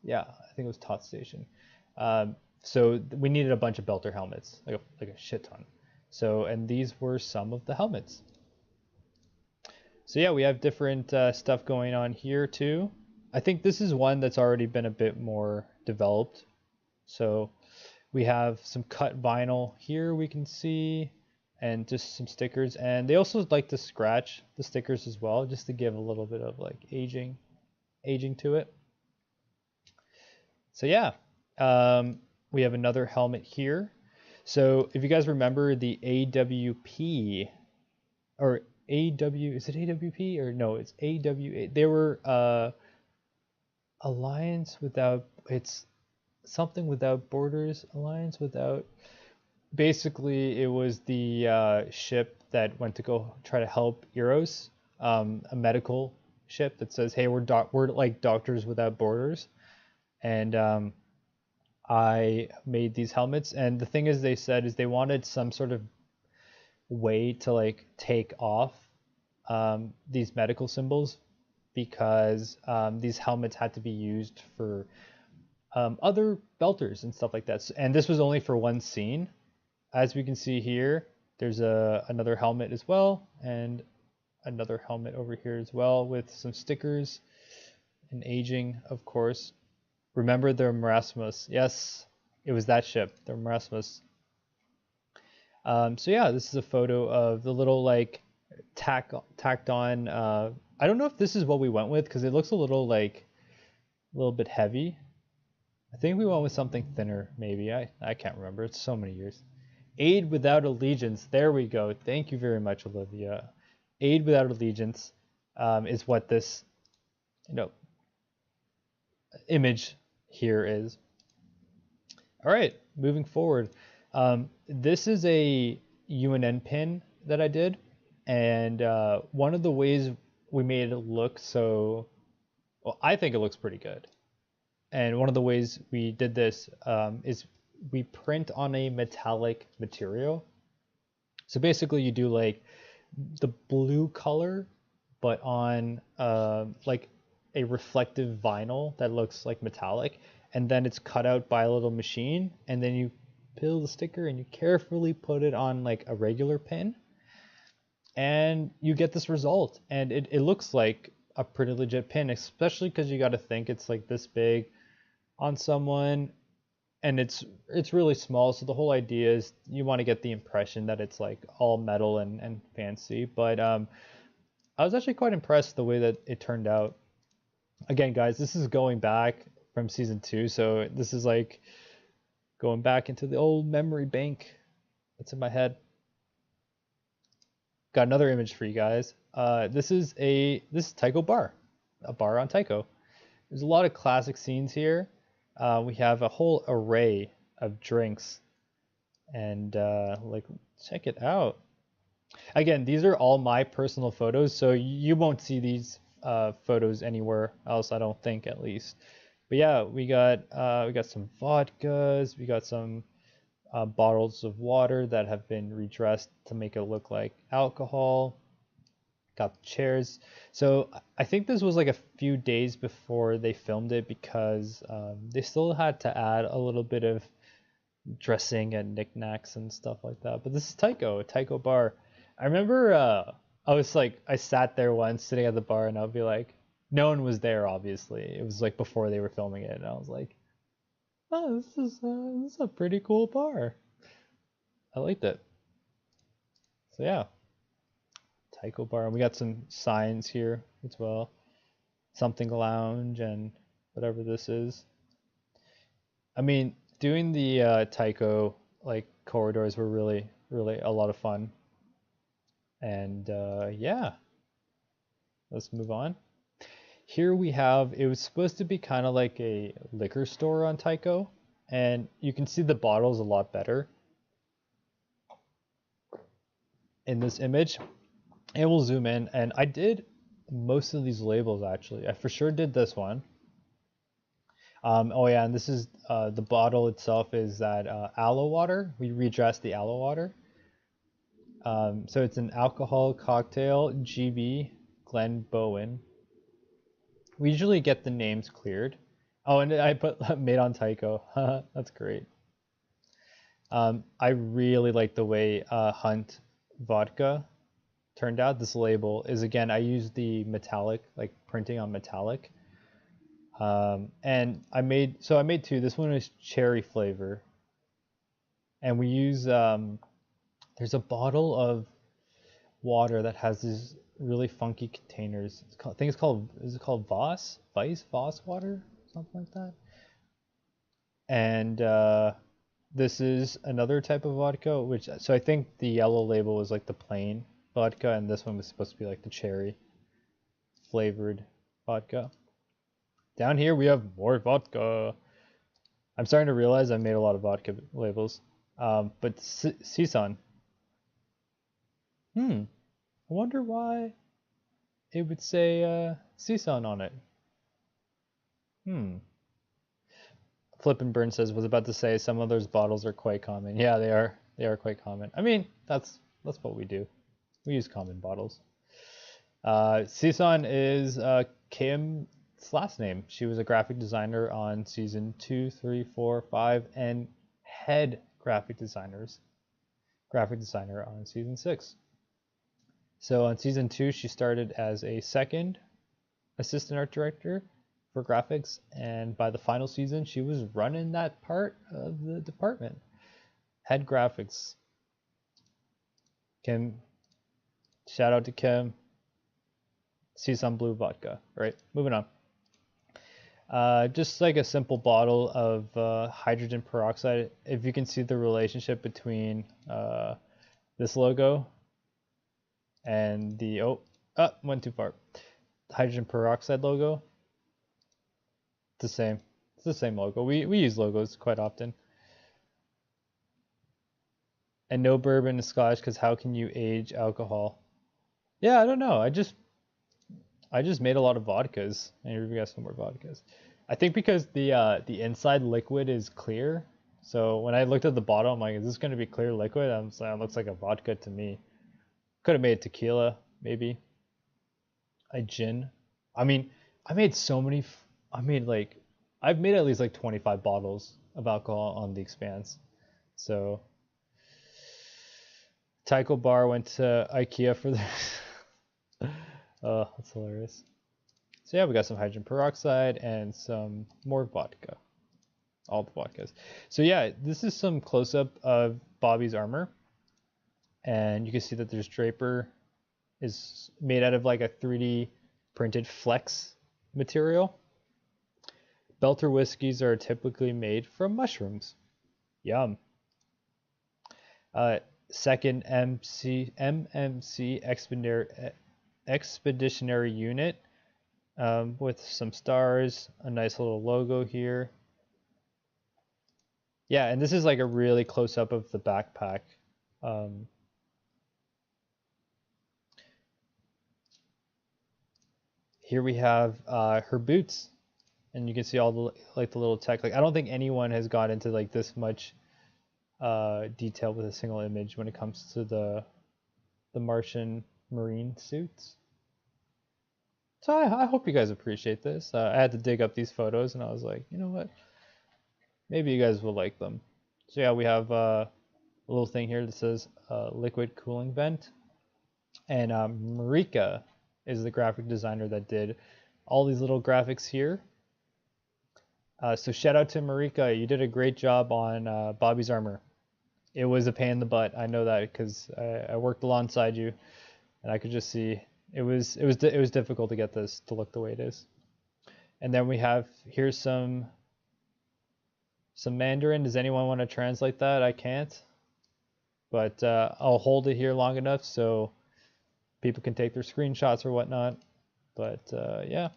Yeah, I think it was Toth Station. So we needed a bunch of belter helmets, like a shit ton. So, and these were some of the helmets. So yeah, we have different stuff going on here too. I think this is one that's already been a bit more developed. So we have some cut vinyl here we can see, and just some stickers. And they also like to scratch the stickers as well, just to give a little bit of like aging to it. So yeah, we have another helmet here. So if you guys remember the AWP or AW, is it AWP or no? It's AWA. They were Alliance Without, it's something without borders, Alliance Without. Basically, it was the ship that went to go try to help Eros, a medical ship that says, "Hey, we're like Doctors Without Borders," and I made these helmets. And the thing is, they said is they wanted some sort of way to like take off these medical symbols because these helmets had to be used for other belters and stuff like that. And this was only for one scene. As we can see here, there's another helmet as well, and another helmet over here as well with some stickers and aging, of course. Remember the Marasmus. Yes, it was that ship, the Marasmus. So yeah, this is a photo of the little like tacked on. I don't know if this is what we went with because it looks a little bit heavy. I think we went with something thinner, maybe. I can't remember. It's so many years. Aid Without Allegiance. There we go. Thank you very much, Olivia. Aid Without Allegiance is what this, image here is. All right, moving forward. This is a UNN pin that I did, and one of the ways we made it look so, well, I think it looks pretty good. And one of the ways we did this is we print on a metallic material. So basically you do like the blue color, but on like a reflective vinyl that looks like metallic. And then it's cut out by a little machine. And then you peel the sticker and you carefully put it on like a regular pin. And you get this result. And it looks like a pretty legit pin, especially because you got to think it's like this big on someone, and it's really small. So the whole idea is you want to get the impression that it's like all metal and fancy. But I was actually quite impressed the way that it turned out. Again, guys, this is going back from season 2, so this is like going back into the old memory bank that's in my head. Got another image for you guys. This is Taiko Bar, a bar on Taiko. There's a lot of classic scenes here. We have a whole array of drinks, and like, check it out. Again, these are all my personal photos, so you won't see these photos anywhere else, I don't think, at least. But yeah, we got some vodkas, we got some bottles of water that have been redressed to make it look like alcohol. Got chairs. So I think this was like a few days before they filmed it because they still had to add a little bit of dressing and knickknacks and stuff like that. But this is Taiko Bar. I remember I sat there once sitting at the bar, and I'll be like, no one was there, obviously. It was like before they were filming it, and I was like, oh, this is a pretty cool bar. I liked it. So yeah. Taiko Bar. And we got some signs here as well. Something Lounge and whatever this is. I mean, doing the Taiko like corridors were really, really a lot of fun. And yeah, let's move on. Here we have, it was supposed to be kind of like a liquor store on Taiko, and you can see the bottles a lot better in this image. And we'll zoom in, and I did most of these labels actually. I for sure did this one. Oh yeah, and this is the bottle itself is that aloe water. We redressed the aloe water. So it's an alcohol cocktail, GB Glen Bowen. We usually get the names cleared. Oh, and I put made on Taiko. That's great. I really like the way Hunt vodka turned out. This label is, again, I used the metallic, like printing on metallic. And I made two. This one is cherry flavor. And we use, there's a bottle of water that has these really funky containers. I think it's called, is it called Voss water? Something like that. And this is another type of vodka, so I think the yellow label is like the plain vodka, and this one was supposed to be like the cherry flavored vodka. Down here we have more vodka. I'm starting to realize I made a lot of vodka labels. But Season. I wonder why it would say Season on it. Flip and Burn says, was about to say some of those bottles are quite common. Yeah, they are. They are quite common. I mean, that's what we do. We use common bottles. Season is Kim's last name. She was a graphic designer on season 2, 3, 4, 5, and head graphic designer on season 6. So on season 2, she started as a second assistant art director for graphics, and by the final season, she was running that part of the department. Head graphics. Kim, shout out to Kim. Season Blue vodka. All right, moving on. Just like a simple bottle of hydrogen peroxide. If you can see the relationship between this logo and the went too far. The hydrogen peroxide logo. It's the same. It's the same logo. We use logos quite often. And no bourbon is Scotch because how can you age alcohol? Yeah, I don't know. I just made a lot of vodkas, and here we got some more vodkas. I think because the inside liquid is clear, so when I looked at the bottle, I'm like, is this going to be clear liquid? I'm saying it looks like a vodka to me. Could have made tequila, maybe. A gin. I mean, I made so many. I've made at least like 25 bottles of alcohol on the Expanse. So Taiko Bar went to IKEA for this. Oh, that's hilarious. So yeah, we got some hydrogen peroxide and some more vodka. All the vodkas. So yeah, this is some close-up of Bobby's armor. And you can see that there's Draper is made out of like a 3D printed flex material. Belter whiskeys are typically made from mushrooms. Yum. Second MMC expeditionary unit with some stars, a nice little logo here. Yeah, and this is like a really close up of the backpack. Here we have her boots, and you can see all the the little tech. Like I don't think anyone has got into like this much detail with a single image when it comes to the Martian marine suits. So I hope you guys appreciate this. I had to dig up these photos, and I was like, you know what? Maybe you guys will like them. So yeah, we have a little thing here that says liquid cooling vent, and Marika is the graphic designer that did all these little graphics here. So shout out to Marika. You did a great job on Bobby's armor. It was a pain in the butt. I know that because I worked alongside you, and I could just see it was difficult to get this to look the way it is. And then we have here's some Mandarin. Does anyone want to translate that? I can't, but I'll hold it here long enough so people can take their screenshots or whatnot. But yeah.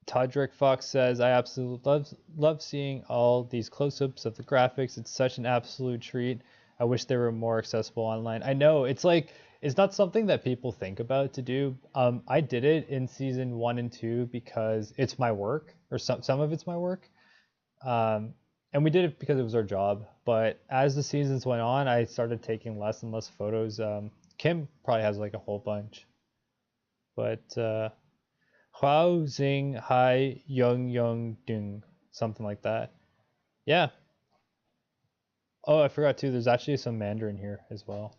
Todrick Fox says, I absolutely love seeing all these close-ups of the graphics. It's such an absolute treat. I wish they were more accessible online. I know, it's like, it's not something that people think about to do. I did it in season 1 and 2 because it's my work, or some of it's my work. And we did it because it was our job. But as the seasons went on, I started taking less and less photos. Kim probably has like a whole bunch. But Hao Xing Hai Young Dung, something like that. Yeah. Oh, I forgot too. There's actually some Mandarin here as well.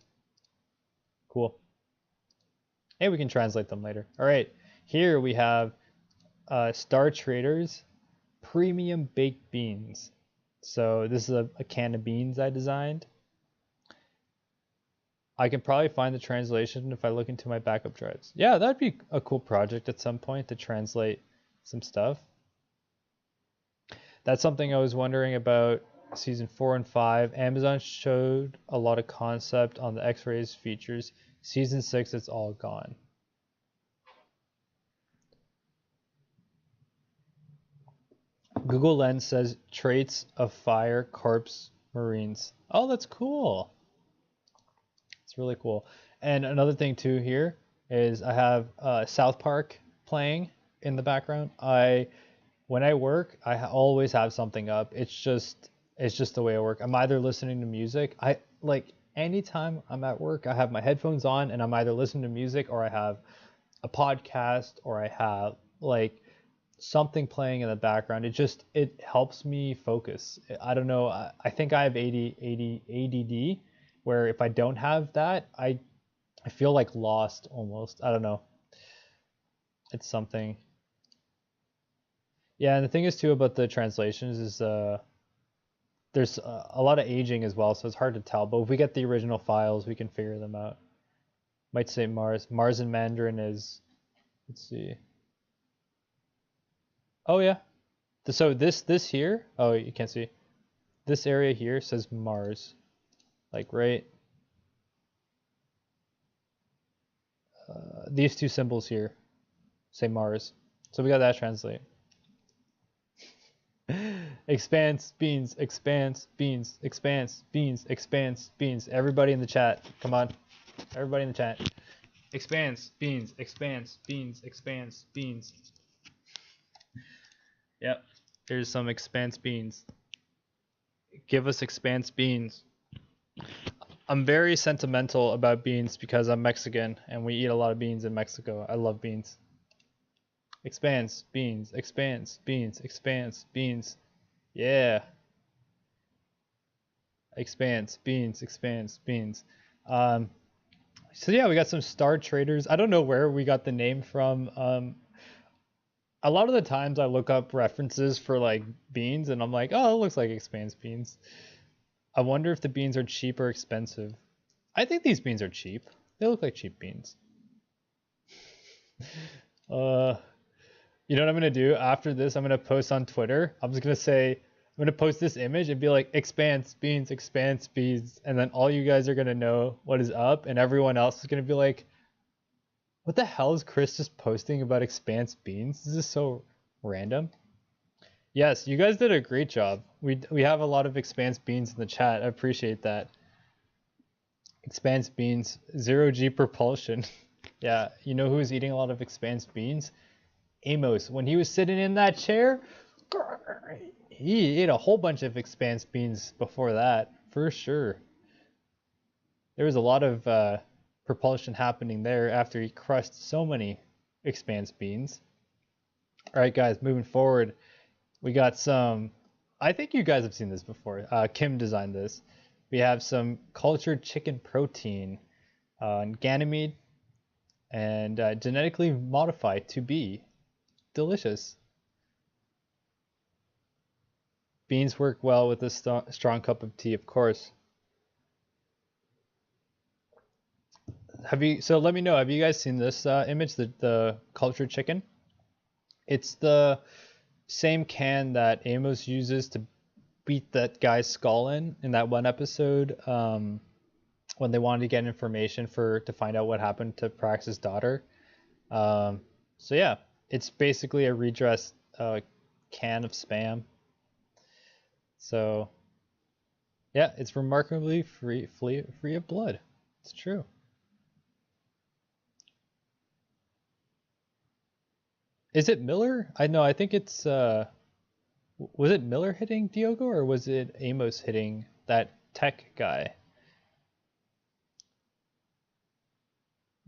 Cool. Hey, we can translate them later. All right. Here we have Star Traders Premium Baked Beans. So this is a can of beans I designed. I can probably find the translation if I look into my backup drives. Yeah, that'd be a cool project at some point to translate some stuff. That's something I was wondering about season 4 and 5. Amazon showed a lot of concept on the X-rays features. Season 6, it's all gone. Google Lens says traits of fire, corpse, marines. Oh, that's cool. It's really cool. And another thing too here is I have South Park playing in the background. When I work, always have something up. It's just the way I work. I'm either listening to music. I like anytime I'm at work, I have my headphones on and I'm either listening to music or I have a podcast or I have like something playing in the background. It helps me focus. I don't know. I think I have ADD where if I don't have that, I feel like lost almost. I don't know. It's something. Yeah, and the thing is too about the translations is there's a lot of aging as well, so it's hard to tell. But if we get the original files, we can figure them out. Might say Mars. Mars in Mandarin is, let's see. Oh yeah. So this here, oh you can't see. This area here says Mars, like right. These two symbols here say Mars, so we got that translate. Expanse beans, expanse beans, expanse beans, expanse beans. Everybody in the chat, come on. Everybody in the chat. Expanse beans, expanse beans, expanse beans. Yep. Here's some expanse beans. Give us expanse beans. I'm very sentimental about beans because I'm Mexican and we eat a lot of beans in Mexico. I love beans. Expanse beans, expanse beans, expanse beans. Yeah. Expanse beans, expanse beans. So yeah, we got some star traders. I don't know where we got the name from. A lot of the times I look up references for like beans and I'm like, oh, it looks like Expanse beans. I wonder if the beans are cheap or expensive. I think these beans are cheap. They look like cheap beans. You know what I'm gonna do after this? I'm gonna post on Twitter. I'm just gonna say I'm gonna post this image and be like Expanse beans, and then all you guys are gonna know what is up, and everyone else is gonna be like, "What the hell is Chris just posting about Expanse beans? This is so random." Yes, you guys did a great job. We have a lot of Expanse beans in the chat. I appreciate that. Expanse beans, 0G propulsion. Yeah, you know who's eating a lot of Expanse beans? Amos. When he was sitting in that chair, he ate a whole bunch of Expanse beans before that, for sure. There was a lot of propulsion happening there after he crushed so many Expanse beans. All right, guys, moving forward, we got some. I think you guys have seen this before. Kim designed this. We have some cultured chicken protein, Ganymede, and genetically modified to be delicious. Beans work well with a strong cup of tea, of course. So let me know, have you guys seen this image, the cultured chicken? It's the same can that Amos uses to beat that guy's skull in that one episode, when they wanted to get information to find out what happened to Prax's daughter. So yeah, it's basically a redressed can of spam. So yeah, it's remarkably free of blood. It's true. Is it Miller? I think it's was it Miller hitting Diogo or was it Amos hitting that tech guy?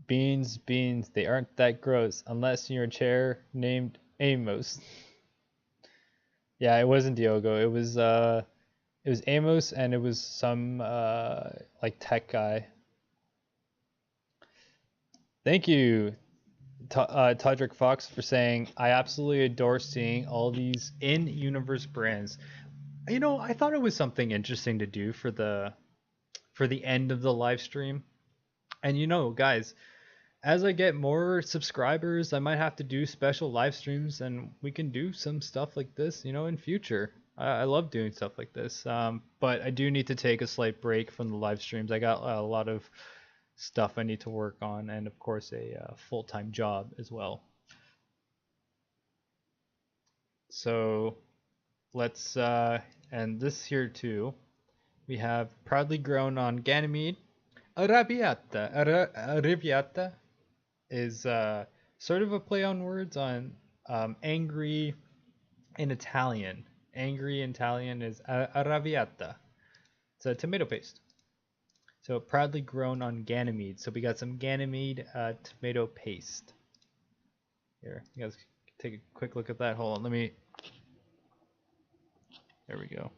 Beans, they aren't that gross unless you're a chair named Amos. Yeah, it wasn't Diogo. It was Amos and it was some like tech guy. Thank you, Todrick Fox, for saying I absolutely adore seeing all these in-universe brands. I thought it was something interesting to do for the end of the live stream. And guys, as I get more subscribers, I might have to do special live streams and we can do some stuff like this, in future. I love doing stuff like this. But I do need to take a slight break from the live streams. I got a lot of stuff I need to work on, and of course a full-time job as well. So let's and this here too. We have proudly grown on Ganymede. Arrabbiata. Arrabbiata is sort of a play on words on angry in Italian. Angry in Italian is arrabbiata. It's a tomato paste. So proudly grown on Ganymede. So we got some Ganymede tomato paste. Here, you guys take a quick look at that. Hold on, let me. There we go.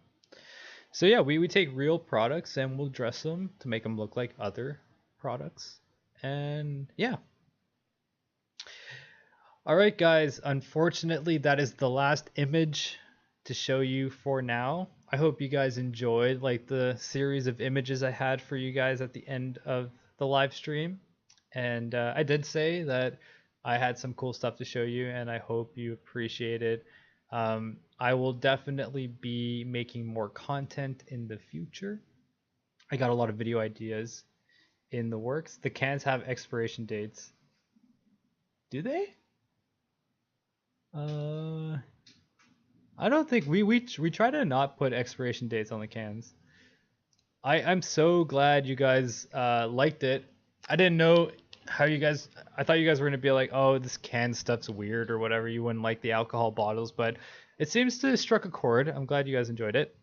So yeah, we take real products and we'll dress them to make them look like other products. And yeah. All right, guys. Unfortunately, that is the last image to show you for now. I hope you guys enjoyed like the series of images I had for you guys at the end of the live stream. And I did say that I had some cool stuff to show you, and I hope you appreciate it. I will definitely be making more content in the future. I got a lot of video ideas in the works. The cans have expiration dates. Do they? I don't think we try to not put expiration dates on the cans. I'm so glad you guys liked it. I didn't know how you guys. I thought you guys were gonna be like, oh, this can stuff's weird or whatever. You wouldn't like the alcohol bottles, but it seems to have struck a chord. I'm glad you guys enjoyed it.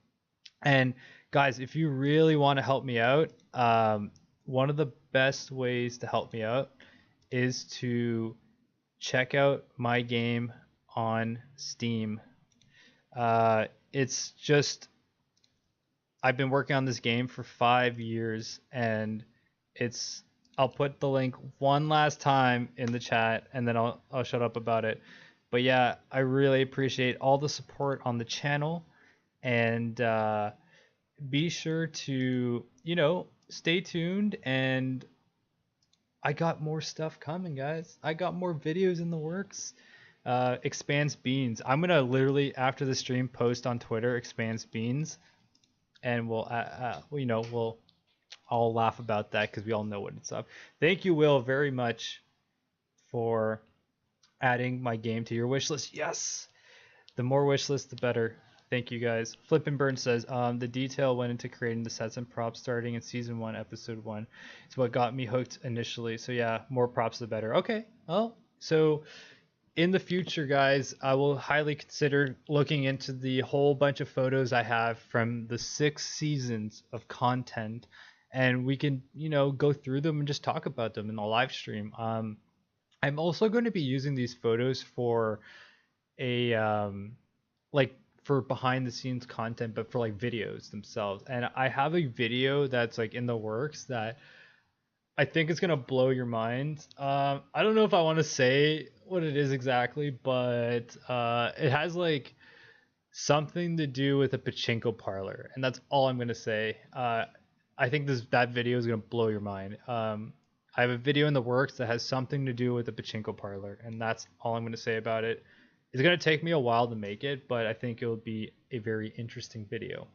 And guys, if you really want to help me out, one of the best ways to help me out is to check out my game on Steam. It's just I've been working on this game for 5 years, and I'll put the link one last time in the chat, and then I'll shut up about it. But yeah, I really appreciate all the support on the channel, and be sure to stay tuned. And I got more stuff coming, guys. I got more videos in the works. Expanse Beans. I'm gonna literally after the stream post on Twitter Expanse Beans, and we'll all laugh about that because we all know what it's up. Thank you, Will, very much for adding my game to your wish list. Yes, the more wish list, the better. Thank you, guys. Flip and Burn says the detail went into creating the sets and props starting in season 1, episode 1. It's what got me hooked initially. So yeah, more props the better. Okay, well, so in the future, guys, I will highly consider looking into the whole bunch of photos I have from the 6 seasons of content, and we can, go through them and just talk about them in the live stream. I'm also going to be using these photos for a for behind the scenes content, but for like videos themselves. And I have a video that's like in the works that I think it's gonna blow your mind. I don't know if I want to say what it is exactly, but it has like something to do with a pachinko parlor, and that's all I'm gonna say. I think that video is gonna blow your mind. I have a video in the works that has something to do with a pachinko parlor, and that's all I'm gonna say about it. It's gonna take me a while to make it, but I think it will be a very interesting video.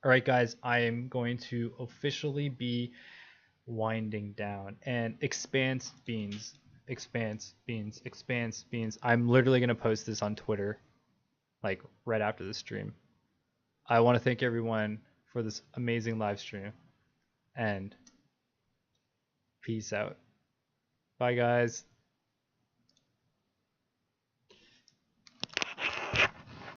All right, guys, I am going to officially be winding down. And Expanse Beans. I'm literally going to post this on Twitter like right after the stream. I want to thank everyone for this amazing live stream, and peace out. Bye, guys.